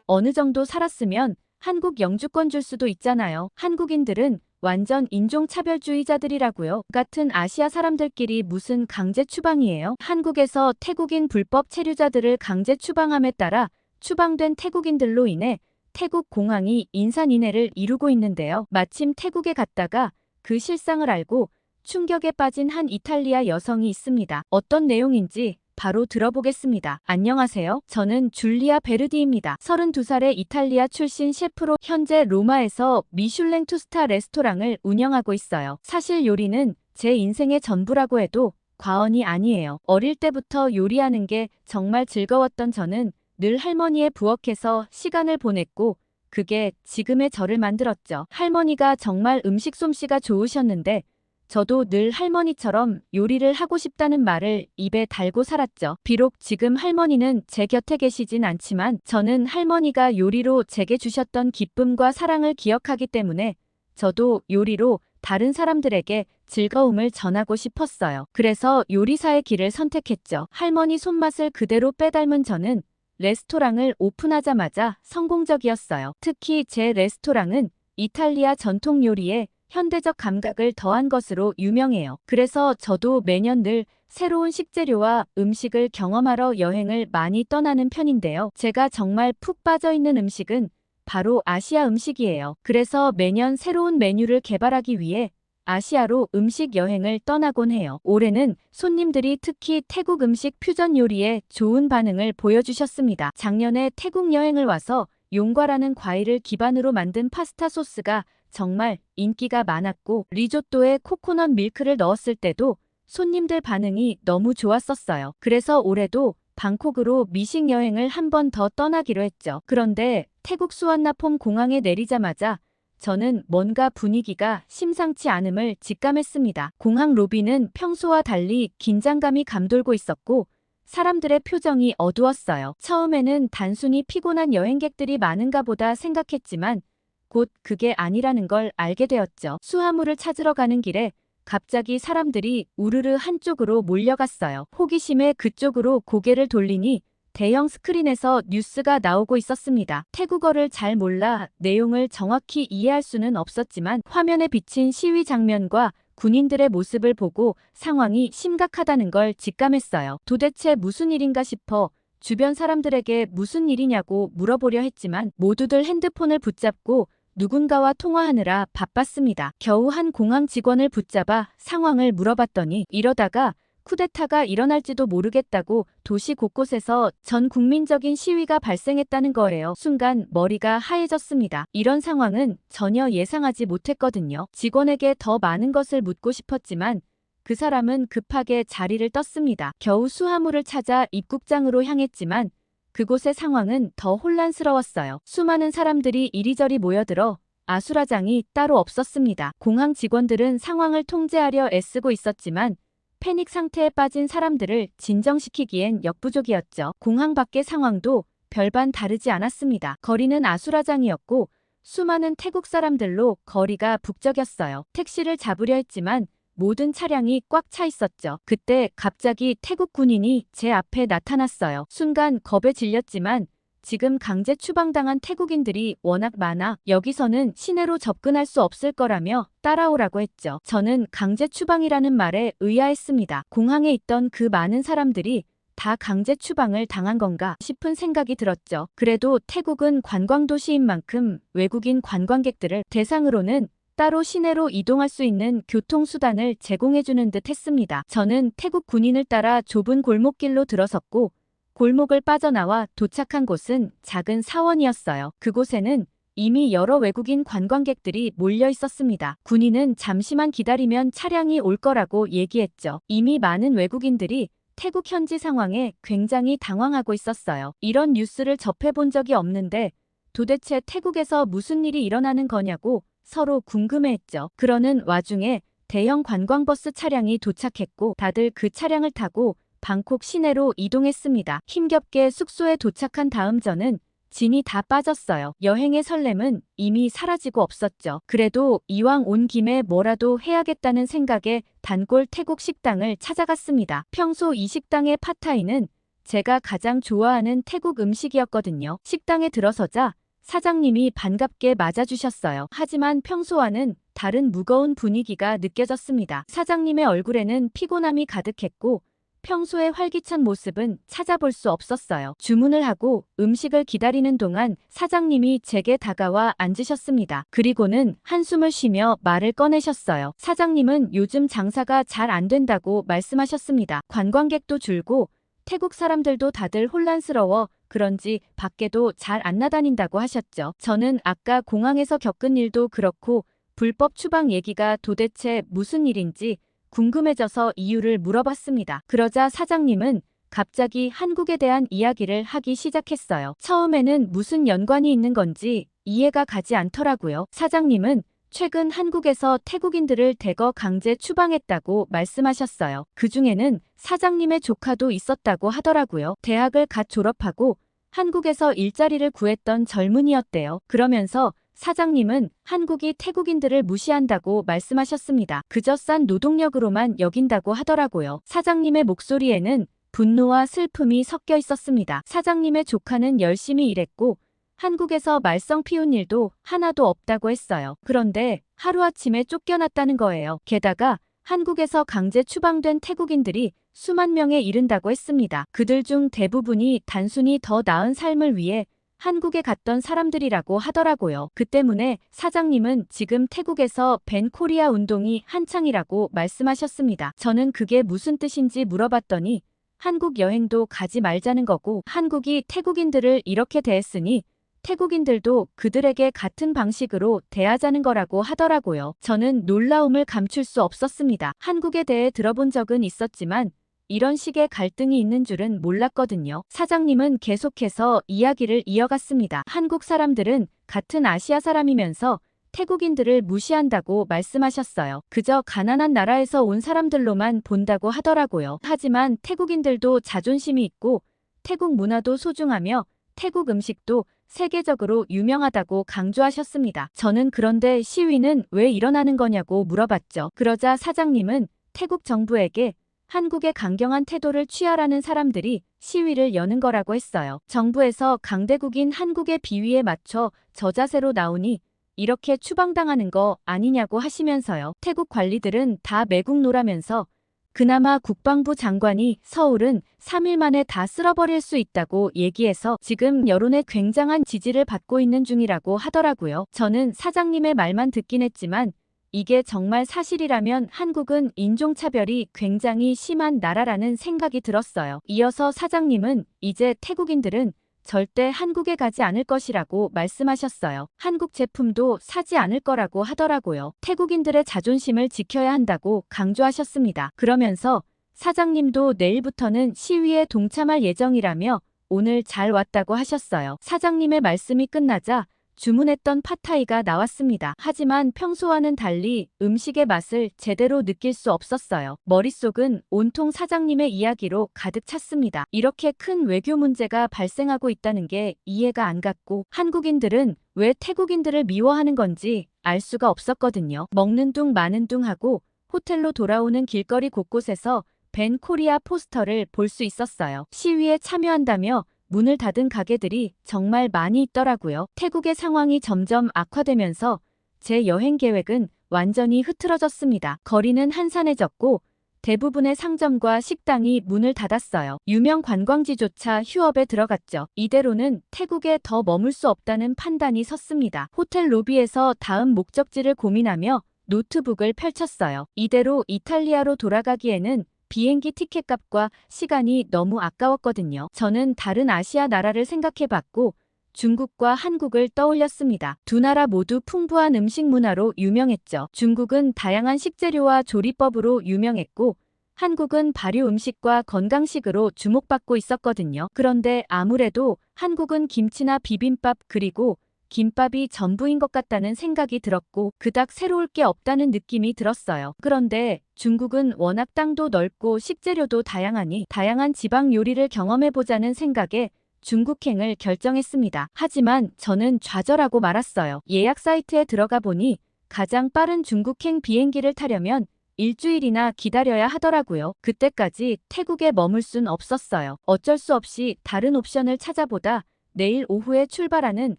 [SPEAKER 1] 어느 정도 살았으면 한국 영주권 줄 수도 있잖아요. 한국인들은 완전 인종차별주의자들이라고요. 같은 아시아 사람들끼리 무슨 강제 추방이에요? 한국에서 태국인 불법 체류자들을 강제 추방함에 따라 추방된 태국인들로 인해 태국 공항이 인산인해를 이루고 있는데요. 마침 태국에 갔다가 그 실상을 알고 충격에 빠진 한 이탈리아 여성이 있습니다. 어떤 내용인지 바로 들어보겠습니다. 안녕하세요. 저는 줄리아 베르디입니다. 32살의 이탈리아 출신 셰프로 현재 로마에서 미슐랭 투스타 레스토랑을 운영하고 있어요. 사실 요리는 제 인생의 전부라고 해도 과언이 아니에요. 어릴 때부터 요리하는 게 정말 즐거웠던 저는 늘 할머니의 부엌에서 시간을 보냈고 그게 지금의 저를 만들었죠. 할머니가 정말 음식 솜씨가 좋으셨는데 저도 늘 할머니처럼 요리를 하고 싶다는 말을 입에 달고 살았죠. 비록 지금 할머니는 제 곁에 계시진 않지만 저는 할머니가 요리로 제게 주셨던 기쁨과 사랑을 기억하기 때문에 저도 요리로 다른 사람들에게 즐거움을 전하고 싶었어요. 그래서 요리사의 길을 선택했죠. 할머니 손맛을 그대로 빼닮은 저는 레스토랑을 오픈하자마자 성공적이었어요. 특히 제 레스토랑은 이탈리아 전통 요리에 현대적 감각을 더한 것으로 유명해요. 그래서 저도 매년 늘 새로운 식재료와 음식을 경험하러 여행을 많이 떠나는 편인데요. 제가 정말 푹 빠져있는 음식은 바로 아시아 음식이에요. 그래서 매년 새로운 메뉴를 개발하기 위해 아시아로 음식 여행을 떠나곤 해요. 올해는 손님들이 특히 태국 음식 퓨전 요리에 좋은 반응을 보여주셨습니다. 작년에 태국 여행을 와서 용과라는 과일을 기반으로 만든 파스타 소스가 정말 인기가 많았고 리조또에 코코넛 밀크를 넣었을 때도 손님들 반응이 너무 좋았었어요. 그래서 올해도 방콕으로 미식 여행을 한 번 더 떠나기로 했죠. 그런데 태국 수완나폼 공항에 내리자마자 저는 뭔가 분위기가 심상치 않음을 직감했습니다. 공항 로비는 평소와 달리 긴장감이 감돌고 있었고 사람들의 표정이 어두웠어요. 처음에는 단순히 피곤한 여행객들이 많은가 보다 생각했지만 곧 그게 아니라는 걸 알게 되었죠. 수화물을 찾으러 가는 길에 갑자기 사람들이 우르르 한쪽으로 몰려갔어요. 호기심에 그쪽으로 고개를 돌리니 대형 스크린에서 뉴스가 나오고 있었습니다. 태국어를 잘 몰라 내용을 정확히 이해할 수는 없었지만 화면에 비친 시위 장면과 군인들의 모습을 보고 상황이 심각하다는 걸 직감했어요. 도대체 무슨 일인가 싶어 주변 사람들에게 무슨 일이냐고 물어보려 했지만 모두들 핸드폰을 붙잡고 누군가와 통화하느라 바빴습니다. 겨우 한 공항 직원을 붙잡아 상황을 물어봤더니 이러다가 쿠데타가 일어날지도 모르겠다고 도시 곳곳에서 전 국민적인 시위가 발생했다는 거예요. 순간 머리가 하얘졌습니다. 이런 상황은 전혀 예상하지 못했거든요. 직원에게 더 많은 것을 묻고 싶었지만 그 사람은 급하게 자리를 떴습니다. 겨우 수화물을 찾아 입국장으로 향했지만 그곳의 상황은 더 혼란스러웠어요. 수많은 사람들이 이리저리 모여들어 아수라장이 따로 없었습니다. 공항 직원들은 상황을 통제하려 애쓰고 있었지만 패닉 상태에 빠진 사람들을 진정시키기엔 역부족이었죠. 공항 밖의 상황도 별반 다르지 않았습니다. 거리는 아수라장이었고 수많은 태국 사람들로 거리가 북적였어요. 택시를 잡으려 했지만 모든 차량이 꽉 차 있었죠. 그때 갑자기 태국 군인이 제 앞에 나타났어요. 순간 겁에 질렸지만 지금 강제 추방당한 태국인들이 워낙 많아 여기서는 시내로 접근할 수 없을 거라며 따라오라고 했죠. 저는 강제 추방이라는 말에 의아했습니다. 공항에 있던 그 많은 사람들이 다 강제 추방을 당한 건가 싶은 생각이 들었죠. 그래도 태국은 관광도시인 만큼 외국인 관광객들을 대상으로는 따로 시내로 이동할 수 있는 교통수단을 제공해주는 듯 했습니다. 저는 태국 군인을 따라 좁은 골목길로 들어섰고 골목을 빠져나와 도착한 곳은 작은 사원이었어요. 그곳에는 이미 여러 외국인 관광객들이 몰려 있었습니다. 군인은 잠시만 기다리면 차량이 올 거라고 얘기했죠. 이미 많은 외국인들이 태국 현지 상황에 굉장히 당황하고 있었어요. 이런 뉴스를 접해본 적이 없는데 도대체 태국에서 무슨 일이 일어나는 거냐고 서로 궁금해했죠. 그러는 와중에 대형 관광버스 차량이 도착했고 다들 그 차량을 타고 방콕 시내로 이동했습니다. 힘겹게 숙소에 도착한 다음 저는 진이 다 빠졌어요. 여행의 설렘은 이미 사라지고 없었죠. 그래도 이왕 온 김에 뭐라도 해야겠다는 생각에 단골 태국 식당을 찾아갔습니다. 평소 이 식당의 팟타이는 제가 가장 좋아하는 태국 음식이었거든요. 식당에 들어서자 사장님이 반갑게 맞아주셨어요. 하지만 평소와는 다른 무거운 분위기가 느껴졌습니다. 사장님의 얼굴에는 피곤함이 가득했고 평소의 활기찬 모습은 찾아볼 수 없었어요. 주문을 하고 음식을 기다리는 동안 사장님이 제게 다가와 앉으셨습니다. 그리고는 한숨을 쉬며 말을 꺼내셨어요. 사장님은 요즘 장사가 잘 안 된다고 말씀하셨습니다. 관광객도 줄고 태국 사람들도 다들 혼란스러워 그런지 밖에도 잘 안 나다닌다고 하셨죠. 저는 아까 공항에서 겪은 일도 그렇고 불법 추방 얘기가 도대체 무슨 일인지 궁금해져서 이유를 물어봤습니다. 그러자 사장님은 갑자기 한국에 대한 이야기를 하기 시작했어요. 처음에는 무슨 연관이 있는 건지 이해가 가지 않더라고요. 사장님은 최근 한국에서 태국인들을 대거 강제 추방했다고 말씀하셨어요. 그중에는 사장님의 조카도 있었다고 하더라고요. 대학을 갓 졸업하고 한국에서 일자리를 구했던 젊은이였대요. 그러면서 사장님은 한국이 태국인들을 무시한다고 말씀하셨습니다. 그저 싼 노동력으로만 여긴다고 하더라고요. 사장님의 목소리에는 분노와 슬픔이 섞여 있었습니다. 사장님의 조카는 열심히 일했고 한국에서 말썽 피운 일도 하나도 없다고 했어요. 그런데 하루아침에 쫓겨났다는 거예요. 게다가 한국에서 강제 추방된 태국인들이 수만 명에 이른다고 했습니다. 그들 중 대부분이 단순히 더 나은 삶을 위해 한국에 갔던 사람들이라고 하더라고요. 그 때문에 사장님은 지금 태국에서 밴 코리아 운동이 한창이라고 말씀하셨습니다. 저는 그게 무슨 뜻인지 물어봤더니 한국 여행도 가지 말자는 거고 한국이 태국인들을 이렇게 대했으니 태국인들도 그들에게 같은 방식으로 대하자는 거라고 하더라고요. 저는 놀라움을 감출 수 없었습니다. 한국에 대해 들어본 적은 있었지만 이런 식의 갈등이 있는 줄은 몰랐거든요. 사장님은 계속해서 이야기를 이어갔습니다. 한국 사람들은 같은 아시아 사람이면서 태국인들을 무시한다고 말씀하셨어요. 그저 가난한 나라에서 온 사람들로만 본다고 하더라고요. 하지만 태국인들도 자존심이 있고 태국 문화도 소중하며 태국 음식도 세계적으로 유명하다고 강조하셨습니다. 저는 그런데 시위는 왜 일어나는 거냐고 물어봤죠. 그러자 사장님은 태국 정부에게 한국의 강경한 태도를 취하라는 사람들이 시위를 여는 거라고 했어요. 정부에서 강대국인 한국의 비위에 맞춰 저자세로 나오니 이렇게 추방당하는 거 아니냐고 하시면서요. 태국 관리들은 다 매국노라면서 그나마 국방부 장관이 서울은 3일 만에 다 쓸어버릴 수 있다고 얘기해서 지금 여론의 굉장한 지지를 받고 있는 중이라고 하더라고요. 저는 사장님의 말만 듣긴 했지만 이게 정말 사실이라면 한국은 인종차별이 굉장히 심한 나라라는 생각이 들었어요. 이어서 사장님은 이제 태국인들은 절대 한국에 가지 않을 것이라고 말씀하셨어요. 한국 제품도 사지 않을 거라고 하더라고요. 태국인들의 자존심을 지켜야 한다고 강조하셨습니다. 그러면서 사장님도 내일부터는 시위에 동참할 예정이라며 오늘 잘 왔다고 하셨어요. 사장님의 말씀이 끝나자 주문했던 팟타이가 나왔습니다. 하지만 평소와는 달리 음식의 맛을 제대로 느낄 수 없었어요. 머릿속은 온통 사장님의 이야기로 가득 찼습니다. 이렇게 큰 외교 문제가 발생하고 있다는 게 이해가 안 갔고 한국인들은 왜 태국인들을 미워하는 건지 알 수가 없었거든요. 먹는 둥 마는 둥 하고 호텔로 돌아오는 길거리 곳곳에서 벤 코리아 포스터를 볼 수 있었어요. 시위에 참여한다며 문을 닫은 가게들이 정말 많이 있더라고요. 태국의 상황이 점점 악화되면서 제 여행 계획은 완전히 흐트러졌습니다. 거리는 한산해졌고 대부분의 상점과 식당이 문을 닫았어요. 유명 관광지조차 휴업에 들어갔죠. 이대로는 태국에 더 머물 수 없다는 판단이 섰습니다. 호텔 로비에서 다음 목적지를 고민하며 노트북을 펼쳤어요. 이대로 이탈리아로 돌아가기에는 비행기 티켓값과 시간이 너무 아까웠거든요. 저는 다른 아시아 나라를 생각해봤고 중국과 한국을 떠올렸습니다. 두 나라 모두 풍부한 음식 문화로 유명했죠. 중국은 다양한 식재료와 조리법으로 유명했고 한국은 발효 음식과 건강식으로 주목받고 있었거든요. 그런데 아무래도 한국은 김치나 비빔밥 그리고 김밥이 전부인 것 같다는 생각이 들었고 그닥 새로울 게 없다는 느낌이 들었어요. 그런데 중국은 워낙 땅도 넓고 식재료도 다양하니 다양한 지방 요리를 경험해보자는 생각에 중국행을 결정했습니다. 하지만 저는 좌절하고 말았어요. 예약 사이트에 들어가 보니 가장 빠른 중국행 비행기를 타려면 일주일이나 기다려야 하더라고요. 그때까지 태국에 머물 순 없었어요. 어쩔 수 없이 다른 옵션을 찾아보다 내일 오후에 출발하는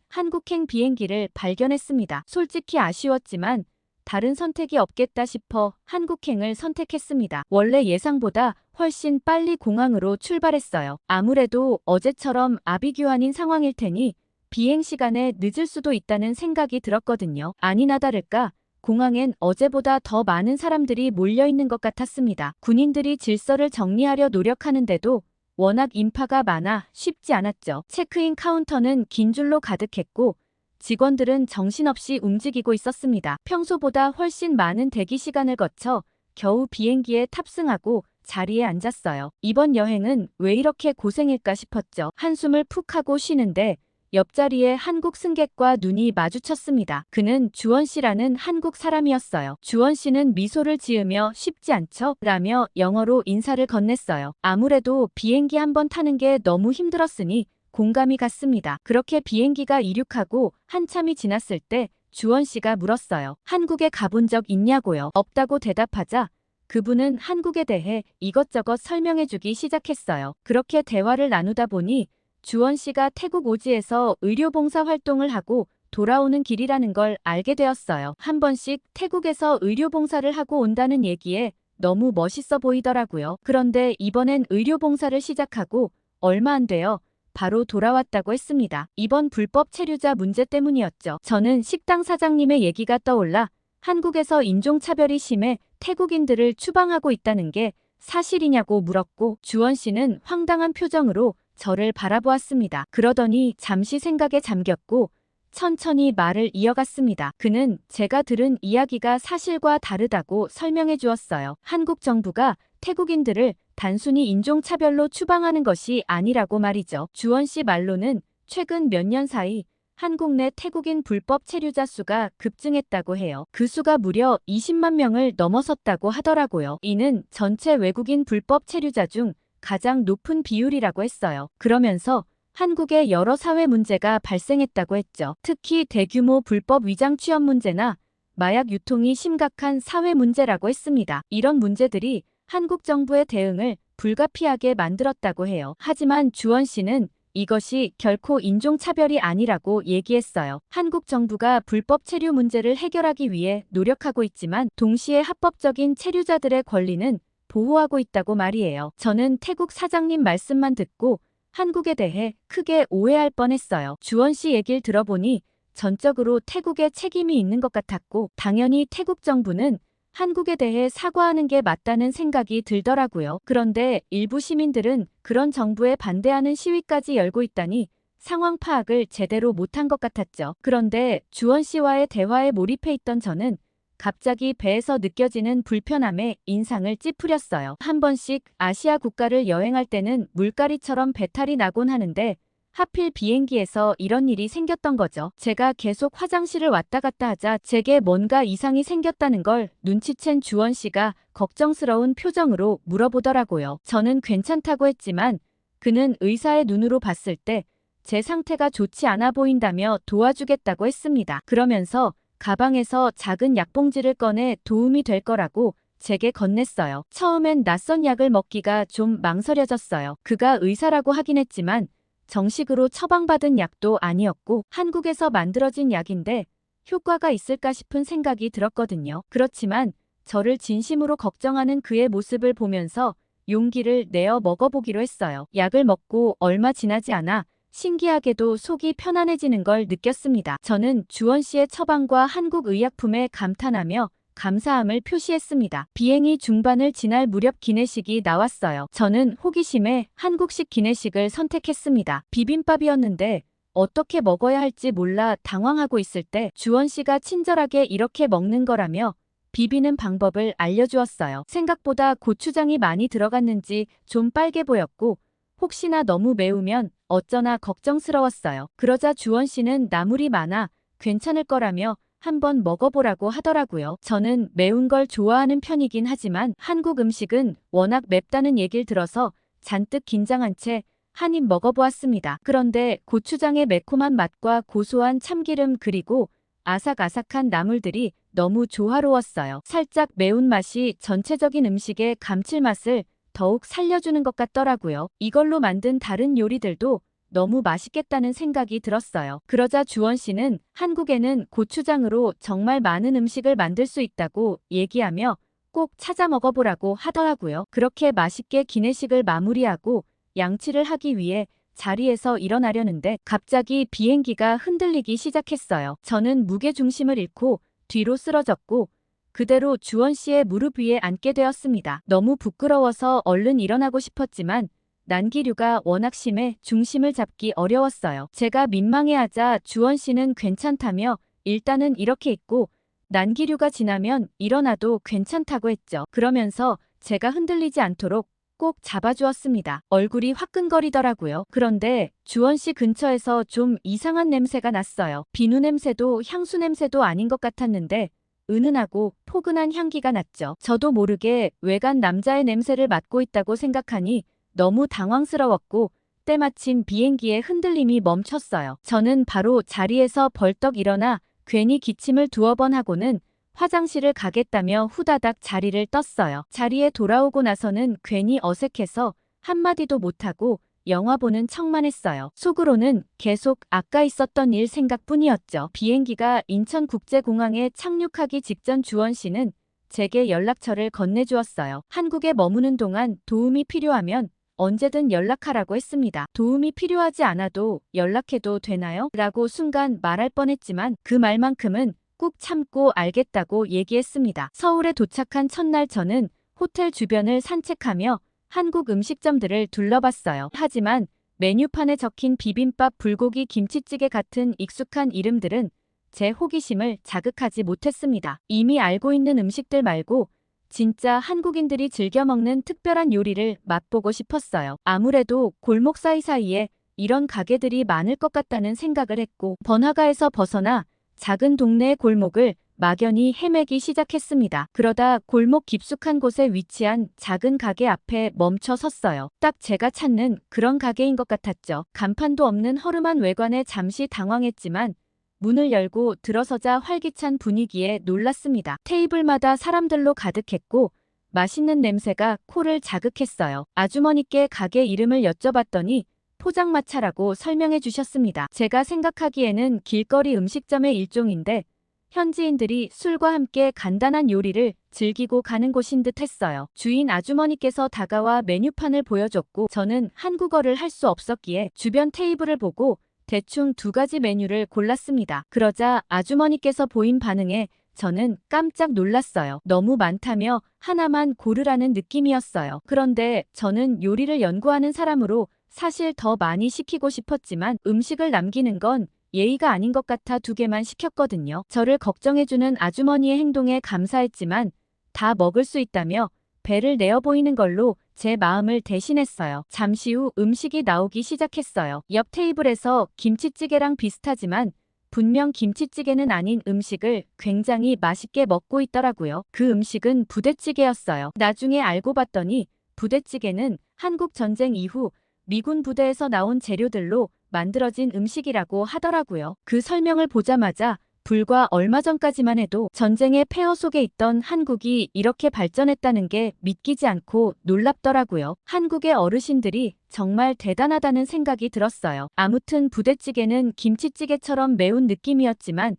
[SPEAKER 1] 한국행 비행기를 발견했습니다. 솔직히 아쉬웠지만 다른 선택이 없겠다 싶어 한국행을 선택했습니다. 원래 예상보다 훨씬 빨리 공항으로 출발했어요. 아무래도 어제처럼 아비규환인 상황일 테니 비행 시간에 늦을 수도 있다는 생각이 들었거든요. 아니나 다를까 공항엔 어제보다 더 많은 사람들이 몰려있는 것 같았습니다. 군인들이 질서를 정리하려 노력하는데도 워낙 인파가 많아 쉽지 않았죠. 체크인 카운터는 긴 줄로 가득했고 직원들은 정신없이 움직이고 있었습니다. 평소보다 훨씬 많은 대기 시간을 거쳐 겨우 비행기에 탑승하고 자리에 앉았어요. 이번 여행은 왜 이렇게 고생일까 싶었죠. 한숨을 푹 하고 쉬는데 옆자리에 한국 승객과 눈이 마주쳤습니다. 그는 주원 씨라는 한국 사람이었어요. 주원 씨는 미소를 지으며 쉽지 않죠? 라며 영어로 인사를 건넸어요. 아무래도 비행기 한 번 타는 게 너무 힘들었으니 공감이 갔습니다. 그렇게 비행기가 이륙하고 한참이 지났을 때 주원 씨가 물었어요. 한국에 가본 적 있냐고요? 없다고 대답하자 그분은 한국에 대해 이것저것 설명해주기 시작했어요. 그렇게 대화를 나누다 보니 주원 씨가 태국 오지에서 의료봉사 활동을 하고 돌아오는 길이라는 걸 알게 되었어요. 한 번씩 태국에서 의료봉사를 하고 온다는 얘기에 너무 멋있어 보이더라고요. 그런데 이번엔 의료봉사를 시작하고 얼마 안 되어 바로 돌아왔다고 했습니다. 이번 불법 체류자 문제 때문이었죠. 저는 식당 사장님의 얘기가 떠올라 한국에서 인종차별이 심해 태국인들을 추방하고 있다는 게 사실이냐고 물었고 주원 씨는 황당한 표정으로 저를 바라보았습니다. 그러더니 잠시 생각에 잠겼고 천천히 말을 이어갔습니다. 그는 제가 들은 이야기가 사실과 다르다고 설명해 주었어요. 한국 정부가 태국인들을 단순히 인종차별로 추방하는 것이 아니라고 말이죠. 주원 씨 말로는 최근 몇 년 사이 한국 내 태국인 불법 체류자 수가 급증했다고 해요. 그 수가 무려 20만 명을 넘어섰다고 하더라고요. 이는 전체 외국인 불법 체류자 중 가장 높은 비율이라고 했어요. 그러면서 한국에 여러 사회 문제가 발생했다고 했죠. 특히 대규모 불법 위장 취업 문제나 마약 유통이 심각한 사회 문제라고 했습니다. 이런 문제들이 한국 정부의 대응을 불가피하게 만들었다고 해요. 하지만 주원 씨는 이것이 결코 인종차별이 아니라고 얘기했어요. 한국 정부가 불법 체류 문제를 해결하기 위해 노력하고 있지만 동시에 합법적인 체류자들의 권리는 보호하고 있다고 말이에요. 저는 태국 사장님 말씀만 듣고 한국에 대해 크게 오해할 뻔했어요. 주원 씨 얘기를 들어보니 전적으로 태국에 책임이 있는 것 같았고 당연히 태국 정부는 한국에 대해 사과하는 게 맞다는 생각이 들더라고요. 그런데 일부 시민들은 그런 정부에 반대하는 시위까지 열고 있다니 상황 파악을 제대로 못한 것 같았죠. 그런데 주원 씨와의 대화에 몰입해 있던 저는 갑자기 배에서 느껴지는 불편함에 인상을 찌푸렸어요. 한 번씩 아시아 국가를 여행할 때는 물가리처럼 배탈이 나곤 하는데 하필 비행기에서 이런 일이 생겼던 거죠. 제가 계속 화장실을 왔다 갔다 하자 제게 뭔가 이상이 생겼다는 걸 눈치챈 주원 씨가 걱정스러운 표정으로 물어보더라고요. 저는 괜찮다고 했지만 그는 의사의 눈으로 봤을 때 제 상태가 좋지 않아 보인다며 도와주겠다고 했습니다. 그러면서 가방에서 작은 약봉지를 꺼내 도움이 될 거라고 제게 건넸어요. 처음엔 낯선 약을 먹기가 좀 망설여졌어요. 그가 의사라고 하긴 했지만 정식으로 처방받은 약도 아니었고 한국에서 만들어진 약인데 효과가 있을까 싶은 생각이 들었거든요. 그렇지만 저를 진심으로 걱정하는 그의 모습을 보면서 용기를 내어 먹어보기로 했어요. 약을 먹고 얼마 지나지 않아 신기하게도 속이 편안해지는 걸 느꼈습니다. 저는 주원 씨의 처방과 한국 의약품에 감탄하며 감사함을 표시했습니다. 비행이 중반을 지날 무렵 기내식이 나왔어요. 저는 호기심에 한국식 기내식을 선택했습니다. 비빔밥이었는데 어떻게 먹어야 할지 몰라 당황하고 있을 때 주원 씨가 친절하게 이렇게 먹는 거라며 비비는 방법을 알려주었어요. 생각보다 고추장이 많이 들어갔는지 좀 빨개 보였고 혹시나 너무 매우면 어쩌나 걱정스러웠어요. 그러자 주원 씨는 나물이 많아 괜찮을 거라며 한번 먹어보라고 하더라고요. 저는 매운 걸 좋아하는 편이긴 하지만 한국 음식은 워낙 맵다는 얘기를 들어서 잔뜩 긴장한 채 한 입 먹어보았습니다. 그런데 고추장의 매콤한 맛과 고소한 참기름 그리고 아삭아삭한 나물들이 너무 조화로웠어요. 살짝 매운맛이 전체적인 음식의 감칠맛을 더욱 살려주는 것 같더라고요. 이걸로 만든 다른 요리들도 너무 맛있겠다는 생각이 들었어요. 그러자 주원 씨는 한국에는 고추장으로 정말 많은 음식을 만들 수 있다고 얘기하며 꼭 찾아 먹어보라고 하더라고요. 그렇게 맛있게 기내식을 마무리하고 양치를 하기 위해 자리에서 일어나려는데 갑자기 비행기가 흔들리기 시작했어요. 저는 무게중심을 잃고 뒤로 쓰러졌고 그대로 주원 씨의 무릎 위에 앉게 되었습니다. 너무 부끄러워서 얼른 일어나고 싶었지만 난기류가 워낙 심해 중심을 잡기 어려웠어요. 제가 민망해하자 주원 씨는 괜찮다며 일단은 이렇게 있고 난기류가 지나면 일어나도 괜찮다고 했죠. 그러면서 제가 흔들리지 않도록 꼭 잡아주었습니다. 얼굴이 화끈거리더라고요. 그런데 주원 씨 근처에서 좀 이상한 냄새가 났어요. 비누 냄새도 향수 냄새도 아닌 것 같았는데 은은하고 포근한 향기가 났죠. 저도 모르게 외간 남자의 냄새를 맡고 있다고 생각하니 너무 당황스러웠고 때마침 비행기의 흔들림이 멈췄어요. 저는 바로 자리에서 벌떡 일어나 괜히 기침을 두어 번 하고는 화장실을 가겠다며 후다닥 자리를 떴어요. 자리에 돌아오고 나서는 괜히 어색해서 한마디도 못하고 영화 보는 척만 했어요. 속으로는 계속 아까 있었던 일 생각뿐이었죠. 비행기가 인천국제공항에 착륙하기 직전 주원 씨는 제게 연락처를 건네주었어요. 한국에 머무는 동안 도움이 필요하면 언제든 연락하라고 했습니다. 도움이 필요하지 않아도 연락해도 되나요? 라고 순간 말할 뻔했지만 그 말만큼은 꾹 참고 알겠다고 얘기했습니다. 서울에 도착한 첫날 저는 호텔 주변을 산책하며 한국 음식점들을 둘러봤어요. 하지만 메뉴판에 적힌 비빔밥, 불고기, 김치찌개 같은 익숙한 이름들은 제 호기심을 자극하지 못했습니다. 이미 알고 있는 음식들 말고 진짜 한국인들이 즐겨 먹는 특별한 요리를 맛보고 싶었어요. 아무래도 골목 사이사이에 이런 가게들이 많을 것 같다는 생각을 했고 번화가에서 벗어나 작은 동네의 골목을 막연히 헤매기 시작했습니다. 그러다 골목 깊숙한 곳에 위치한 작은 가게 앞에 멈춰 섰어요. 딱 제가 찾는 그런 가게인 것 같았죠. 간판도 없는 허름한 외관에 잠시 당황했지만 문을 열고 들어서자 활기찬 분위기에 놀랐습니다. 테이블마다 사람들로 가득했고 맛있는 냄새가 코를 자극했어요. 아주머니께 가게 이름을 여쭤봤더니 포장마차라고 설명해 주셨습니다. 제가 생각하기에는 길거리 음식점의 일종인데 현지인들이 술과 함께 간단한 요리를 즐기고 가는 곳인 듯 했어요. 주인 아주머니께서 다가와 메뉴판을 보여줬고 저는 한국어를 할 수 없었기에 주변 테이블을 보고 대충 2가지 메뉴를 골랐습니다. 그러자 아주머니께서 보인 반응에 저는 깜짝 놀랐어요. 너무 많다며 하나만 고르라는 느낌이었어요. 그런데 저는 요리를 연구하는 사람으로 사실 더 많이 시키고 싶었지만 음식을 남기는 건 예의가 아닌 것 같아 2개만 시켰거든요. 저를 걱정해주는 아주머니의 행동에 감사했지만 다 먹을 수 있다며 배를 내어 보이는 걸로 제 마음을 대신했어요. 잠시 후 음식이 나오기 시작했어요. 옆 테이블에서 김치찌개랑 비슷하지만 분명 김치찌개는 아닌 음식을 굉장히 맛있게 먹고 있더라고요. 그 음식은 부대찌개였어요. 나중에 알고 봤더니 부대찌개는 한국 전쟁 이후 미군 부대에서 나온 재료들로 만들어진 음식이라고 하더라고요. 그 설명을 보자마자 불과 얼마 전까지만 해도 전쟁의 폐허 속에 있던 한국이 이렇게 발전했다는 게 믿기지 않고 놀랍더라고요. 한국의 어르신들이 정말 대단하다는 생각이 들었어요. 아무튼 부대찌개는 김치찌개처럼 매운 느낌이었지만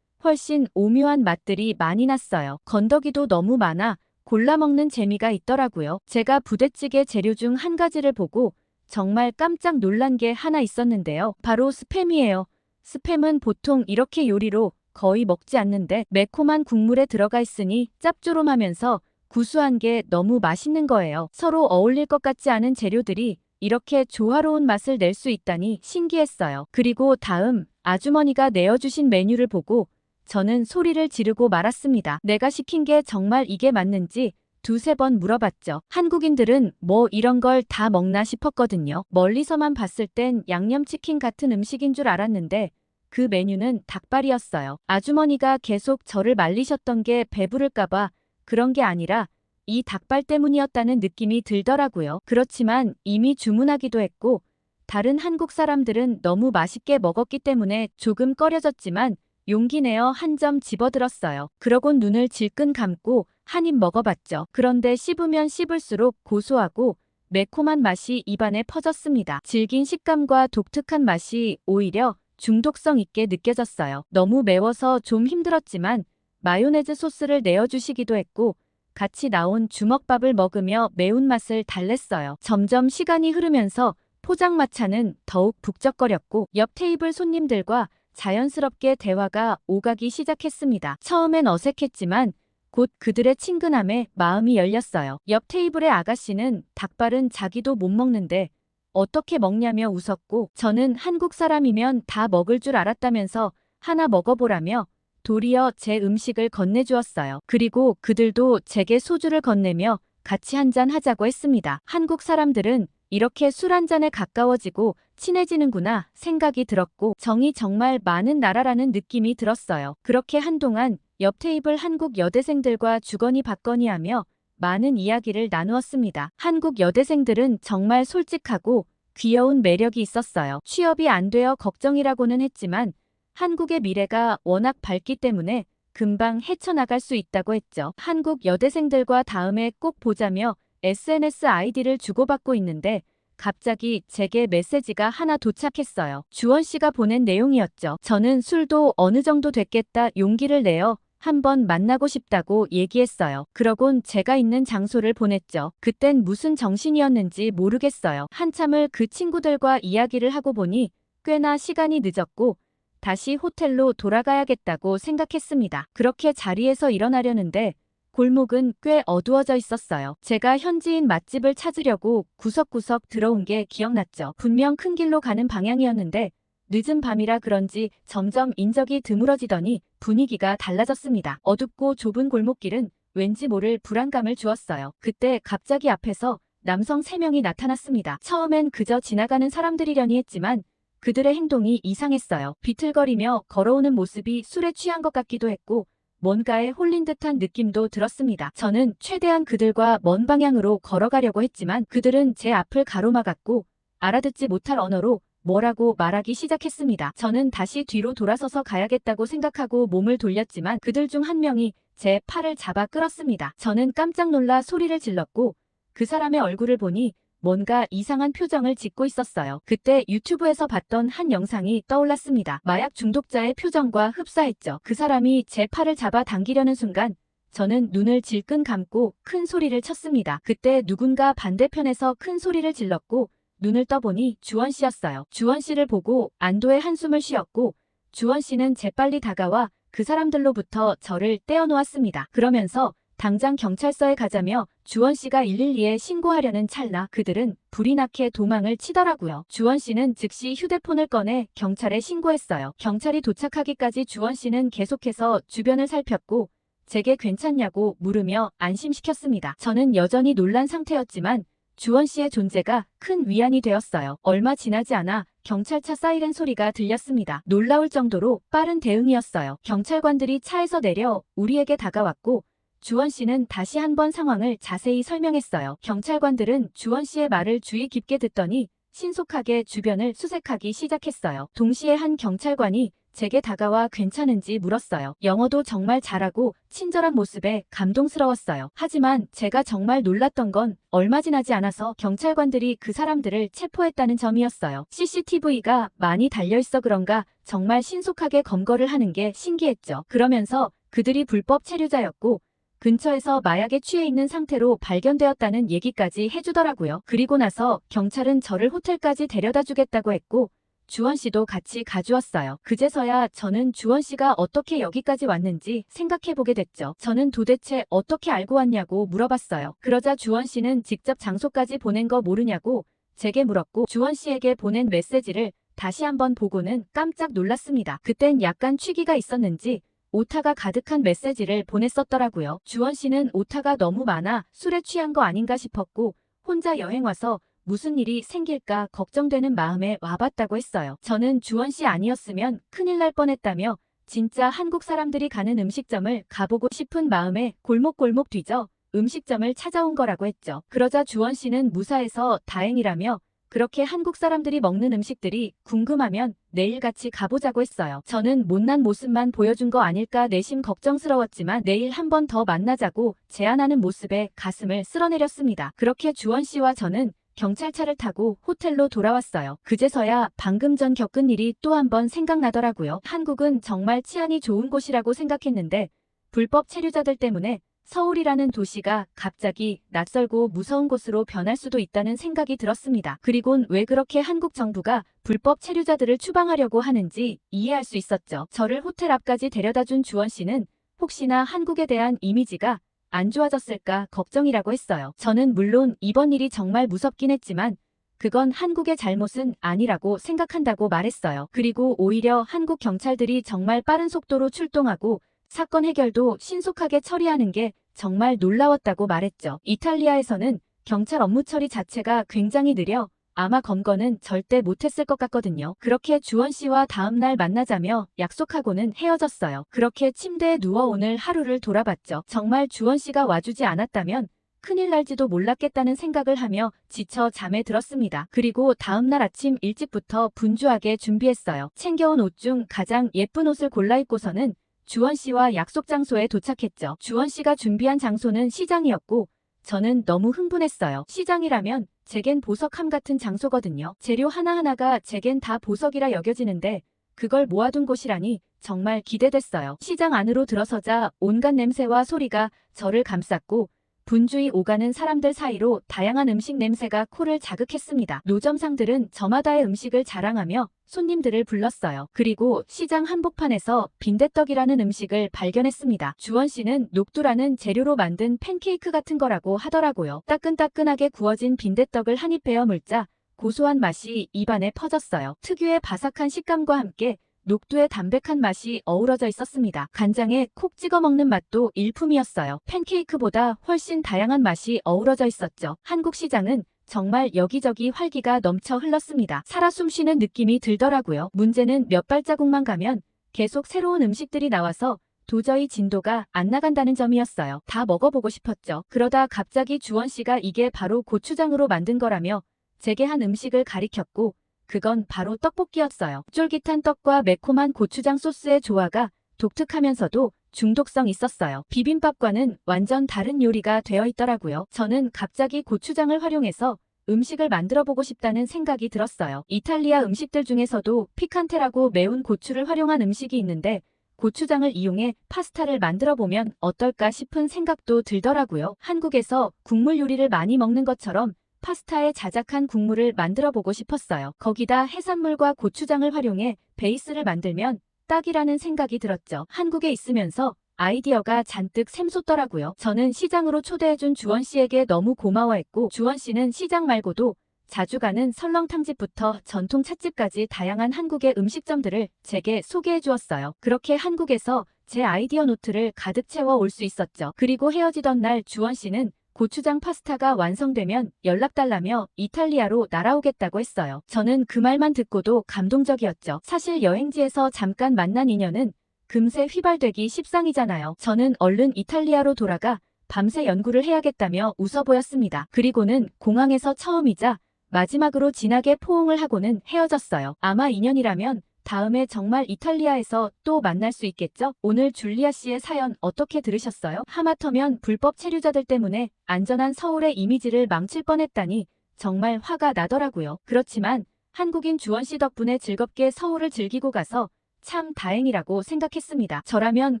[SPEAKER 1] 훨씬 오묘한 맛들이 많이 났어요. 건더기도 너무 많아 골라 먹는 재미가 있더라고요. 제가 부대찌개 재료 중 한 가지를 보고 정말 깜짝 놀란 게 하나 있었는데요. 바로 스팸이에요. 스팸은 보통 이렇게 요리로 거의 먹지 않는데 매콤한 국물에 들어가 있으니 짭조름하면서 구수한 게 너무 맛있는 거예요. 서로 어울릴 것 같지 않은 재료들이 이렇게 조화로운 맛을 낼 수 있다니 신기했어요. 그리고 다음 아주머니가 내어주신 메뉴를 보고 저는 소리를 지르고 말았습니다. 내가 시킨 게 정말 이게 맞는지 두세 번 물어봤죠. 한국인들은 뭐 이런 걸 다 먹나 싶었거든요. 멀리서만 봤을 땐 양념치킨 같은 음식인 줄 알았는데 그 메뉴는 닭발이었어요. 아주머니가 계속 저를 말리셨던 게 배부를까봐 그런 게 아니라 이 닭발 때문이었다는 느낌이 들더라고요. 그렇지만 이미 주문하기도 했고 다른 한국 사람들은 너무 맛있게 먹었기 때문에 조금 꺼려졌지만 용기 내어 한 점 집어들었어요. 그러곤 눈을 질끈 감고 한 입 먹어봤죠. 그런데 씹으면 씹을수록 고소하고 매콤한 맛이 입안에 퍼졌습니다. 질긴 식감과 독특한 맛이 오히려 중독성 있게 느껴졌어요. 너무 매워서 좀 힘들었지만 마요네즈 소스를 내어주시기도 했고 같이 나온 주먹밥을 먹으며 매운맛을 달랬어요. 점점 시간이 흐르면서 포장마차는 더욱 북적거렸고 옆 테이블 손님들과 자연스럽게 대화가 오가기 시작했습니다. 처음엔 어색했지만 곧 그들의 친근함에 마음이 열렸어요. 옆 테이블의 아가씨는 닭발은 자기도 못 먹는데 어떻게 먹냐며 웃었고 저는 한국 사람이면 다 먹을 줄 알았다면서 하나 먹어보라며 도리어 제 음식을 건네주었어요. 그리고 그들도 제게 소주를 건네며 같이 한잔 하자고 했습니다. 한국 사람들은 이렇게 술 한 잔에 가까워지고 친해지는구나 생각이 들었고 정이 정말 많은 나라라는 느낌이 들었어요. 그렇게 한동안 옆 테이블 한국 여대생들과 주거니 받거니 하며 많은 이야기를 나누었습니다. 한국 여대생들은 정말 솔직하고 귀여운 매력이 있었어요. 취업이 안 되어 걱정이라고는 했지만 한국의 미래가 워낙 밝기 때문에 금방 헤쳐나갈 수 있다고 했죠. 한국 여대생들과 다음에 꼭 보자며 SNS 아이디를 주고받고 있는데 갑자기 제게 메시지가 하나 도착했어요. 주원 씨가 보낸 내용이었죠. 저는 술도 어느 정도 됐겠다 용기를 내어 한번 만나고 싶다고 얘기했어요. 그러곤 제가 있는 장소를 보냈죠. 그땐 무슨 정신이었는지 모르겠어요. 한참을 그 친구들과 이야기를 하고 보니 꽤나 시간이 늦었고 다시 호텔로 돌아가야겠다고 생각했습니다. 그렇게 자리에서 일어나려는데 골목은 꽤 어두워져 있었어요. 제가 현지인 맛집을 찾으려고 구석구석 들어온 게 기억났죠. 분명 큰 길로 가는 방향이었는데 늦은 밤이라 그런지 점점 인적이 드물어지더니 분위기가 달라졌습니다. 어둡고 좁은 골목길은 왠지 모를 불안감을 주었어요. 그때 갑자기 앞에서 남성 3명이 나타났습니다. 처음엔 그저 지나가는 사람들이려니 했지만 그들의 행동이 이상했어요. 비틀거리며 걸어오는 모습이 술에 취한 것 같기도 했고 뭔가에 홀린 듯한 느낌도 들었습니다. 저는 최대한 그들과 먼 방향으로 걸어가려고 했지만 그들은 제 앞을 가로막았고 알아듣지 못할 언어로 뭐라고 말하기 시작했습니다. 저는 다시 뒤로 돌아서서 가야겠다고 생각하고 몸을 돌렸지만 그들 중 한 명이 제 팔을 잡아 끌었습니다. 저는 깜짝 놀라 소리를 질렀고 그 사람의 얼굴을 보니 뭔가 이상한 표정을 짓고 있었어요. 그때 유튜브에서 봤던 한 영상이 떠올랐습니다. 마약 중독자의 표정과 흡사했죠. 그 사람이 제 팔을 잡아 당기려는 순간 저는 눈을 질끈 감고 큰 소리를 쳤습니다. 그때 누군가 반대편에서 큰 소리를 질렀고 눈을 떠보니 주원 씨였어요. 주원 씨를 보고 안도의 한숨을 쉬었고 주원 씨는 재빨리 다가와 그 사람들로부터 저를 떼어놓았습니다. 그러면서 당장 경찰서에 가자며 주원 씨가 112에 신고하려는 찰나 그들은 불이 나게 도망을 치더라고요. 주원 씨는 즉시 휴대폰을 꺼내 경찰에 신고했어요. 경찰이 도착하기까지 주원 씨는 계속해서 주변을 살폈고 제게 괜찮냐고 물으며 안심시켰습니다. 저는 여전히 놀란 상태였지만 주원 씨의 존재가 큰 위안이 되었어요. 얼마 지나지 않아 경찰차 사이렌 소리가 들렸습니다. 놀라울 정도로 빠른 대응이었어요. 경찰관들이 차에서 내려 우리에게 다가왔고 주원 씨는 다시 한번 상황을 자세히 설명했어요. 경찰관들은 주원 씨의 말을 주의 깊게 듣더니 신속하게 주변을 수색하기 시작했어요. 동시에 한 경찰관이 제게 다가와 괜찮은지 물었어요. 영어도 정말 잘하고 친절한 모습에 감동스러웠어요. 하지만 제가 정말 놀랐던 건 얼마 지나지 않아서 경찰관들이 그 사람들을 체포했다는 점이었어요. CCTV가 많이 달려있어 그런가 정말 신속하게 검거를 하는 게 신기했죠. 그러면서 그들이 불법 체류자였고 근처에서 마약에 취해 있는 상태로 발견되었다는 얘기까지 해주더라고요. 그리고 나서 경찰은 저를 호텔까지 데려다 주겠다고 했고 주원 씨도 같이 가주었어요. 그제서야 저는 주원 씨가 어떻게 여기까지 왔는지 생각해보게 됐죠. 저는 도대체 어떻게 알고 왔냐고 물어봤어요. 그러자 주원 씨는 직접 장소까지 보낸 거 모르냐고 제게 물었고 주원 씨에게 보낸 메시지를 다시 한번 보고는 깜짝 놀랐습니다. 그땐 약간 취기가 있었는지 오타가 가득한 메시지를 보냈었더라고요. 주원 씨는 오타가 너무 많아 술에 취한 거 아닌가 싶었고 혼자 여행 와서 무슨 일이 생길까 걱정되는 마음에 와봤다고 했어요. 저는 주원 씨 아니었으면 큰일 날 뻔했다며 진짜 한국 사람들이 가는 음식점을 가보고 싶은 마음에 골목골목 뒤져 음식점을 찾아온 거라고 했죠. 그러자 주원 씨는 무사해서 다행이라며 그렇게 한국 사람들이 먹는 음식들이 궁금하면 내일 같이 가보자고 했어요. 저는 못난 모습만 보여준 거 아닐까 내심 걱정스러웠지만 내일 한 번 더 만나자고 제안하는 모습에 가슴을 쓸어내렸습니다. 그렇게 주원 씨와 저는 경찰차를 타고 호텔로 돌아왔어요. 그제서야 방금 전 겪은 일이 또 한 번 생각나더라고요. 한국은 정말 치안이 좋은 곳이라고 생각했는데 불법 체류자들 때문에 서울이라는 도시가 갑자기 낯설고 무서운 곳으로 변할 수도 있다는 생각이 들었습니다. 그리곤 왜 그렇게 한국 정부가 불법 체류자들을 추방하려고 하는지 이해할 수 있었죠. 저를 호텔 앞까지 데려다준 주원 씨는 혹시나 한국에 대한 이미지가 안 좋아졌을까 걱정이라고 했어요. 저는 물론 이번 일이 정말 무섭긴 했지만 그건 한국의 잘못은 아니라고 생각한다고 말했어요. 그리고 오히려 한국 경찰들이 정말 빠른 속도로 출동하고 사건 해결도 신속하게 처리하는 게 정말 놀라웠다고 말했죠. 이탈리아에서는 경찰 업무 처리 자체가 굉장히 느려 아마 검거는 절대 못했을 것 같거든요. 그렇게 주원 씨와 다음날 만나자며 약속하고는 헤어졌어요. 그렇게 침대에 누워 오늘 하루를 돌아봤죠. 정말 주원 씨가 와주지 않았다면 큰일 날지도 몰랐겠다는 생각을 하며 지쳐 잠에 들었습니다. 그리고 다음날 아침 일찍부터 분주하게 준비했어요. 챙겨온 옷 중 가장 예쁜 옷을 골라 입고서는 주원 씨와 약속 장소에 도착했죠. 주원 씨가 준비한 장소는 시장이었고 저는 너무 흥분했어요. 시장이라면 제겐 보석함 같은 장소거든요. 재료 하나하나가 제겐 다 보석이라 여겨지는데 그걸 모아둔 곳이라니 정말 기대됐어요. 시장 안으로 들어서자 온갖 냄새와 소리가 저를 감쌌고 분주히 오가는 사람들 사이로 다양한 음식 냄새가 코를 자극했습니다. 노점상들은 저마다의 음식을 자랑하며 손님들을 불렀어요. 그리고 시장 한복판에서 빈대떡이라는 음식을 발견했습니다. 주원 씨는 녹두라는 재료로 만든 팬케이크 같은 거라고 하더라고요. 따끈따끈하게 구워진 빈대떡을 한 입 베어 물자 고소한 맛이 입안에 퍼졌어요. 특유의 바삭한 식감과 함께 녹두의 담백한 맛이 어우러져 있었습니다. 간장에 콕 찍어 먹는 맛도 일품이었어요. 팬케이크보다 훨씬 다양한 맛이 어우러져 있었죠. 한국 시장은 정말 여기저기 활기가 넘쳐 흘렀습니다. 살아 숨쉬는 느낌이 들더라고요. 문제는 몇 발자국만 가면 계속 새로운 음식들이 나와서 도저히 진도가 안 나간다는 점이었어요. 다 먹어보고 싶었죠. 그러다 갑자기 주원 씨가 이게 바로 고추장으로 만든 거라며 제게 한 음식을 가리켰고 그건 바로 떡볶이였어요. 쫄깃한 떡과 매콤한 고추장 소스의 조화가 독특하면서도 중독성 있었어요. 비빔밥과는 완전 다른 요리가 되어 있더라고요. 저는 갑자기 고추장을 활용해서 음식을 만들어 보고 싶다는 생각이 들었어요. 이탈리아 음식들 중에서도 피칸테라고 매운 고추를 활용한 음식이 있는데 고추장을 이용해 파스타를 만들어 보면 어떨까 싶은 생각도 들더라고요. 한국에서 국물 요리를 많이 먹는 것처럼 파스타에 자작한 국물을 만들어 보고 싶었어요. 거기다 해산물과 고추장을 활용해 베이스를 만들면 딱이라는 생각이 들었죠. 한국에 있으면서 아이디어가 잔뜩 샘솟더라고요. 저는 시장으로 초대해준 주원 씨에게 너무 고마워했고 주원 씨는 시장 말고도 자주 가는 설렁탕집부터 전통 찻집까지 다양한 한국의 음식점들을 제게 소개해 주었어요. 그렇게 한국에서 제 아이디어 노트를 가득 채워 올 수 있었죠. 그리고 헤어지던 날 주원 씨는 고추장 파스타가 완성되면 연락달라며 이탈리아로 날아오겠다고 했어요. 저는 그 말만 듣고도 감동적이었죠. 사실 여행지에서 잠깐 만난 인연은 금세 휘발되기 십상이잖아요. 저는 얼른 이탈리아로 돌아가 밤새 연구를 해야겠다며 웃어 보였습니다. 그리고는 공항에서 처음이자 마지막으로 진하게 포옹을 하고는 헤어졌어요. 아마 인연이라면 다음에 정말 이탈리아에서 또 만날 수 있겠죠? 오늘 줄리아 씨의 사연 어떻게 들으셨어요? 하마터면 불법 체류자들 때문에 안전한 서울의 이미지를 망칠 뻔했다니 정말 화가 나더라고요. 그렇지만 한국인 주원 씨 덕분에 즐겁게 서울을 즐기고 가서 참 다행이라고 생각했습니다. 저라면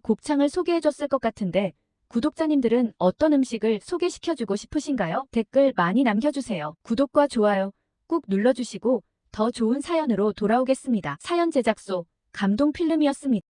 [SPEAKER 1] 곱창을 소개해줬을 것 같은데 구독자님들은 어떤 음식을 소개시켜주고 싶으신가요? 댓글 많이 남겨주세요. 구독과 좋아요 꾹 눌러주시고 더 좋은 사연으로 돌아오겠습니다. 사연 제작소 감동필름이었습니다.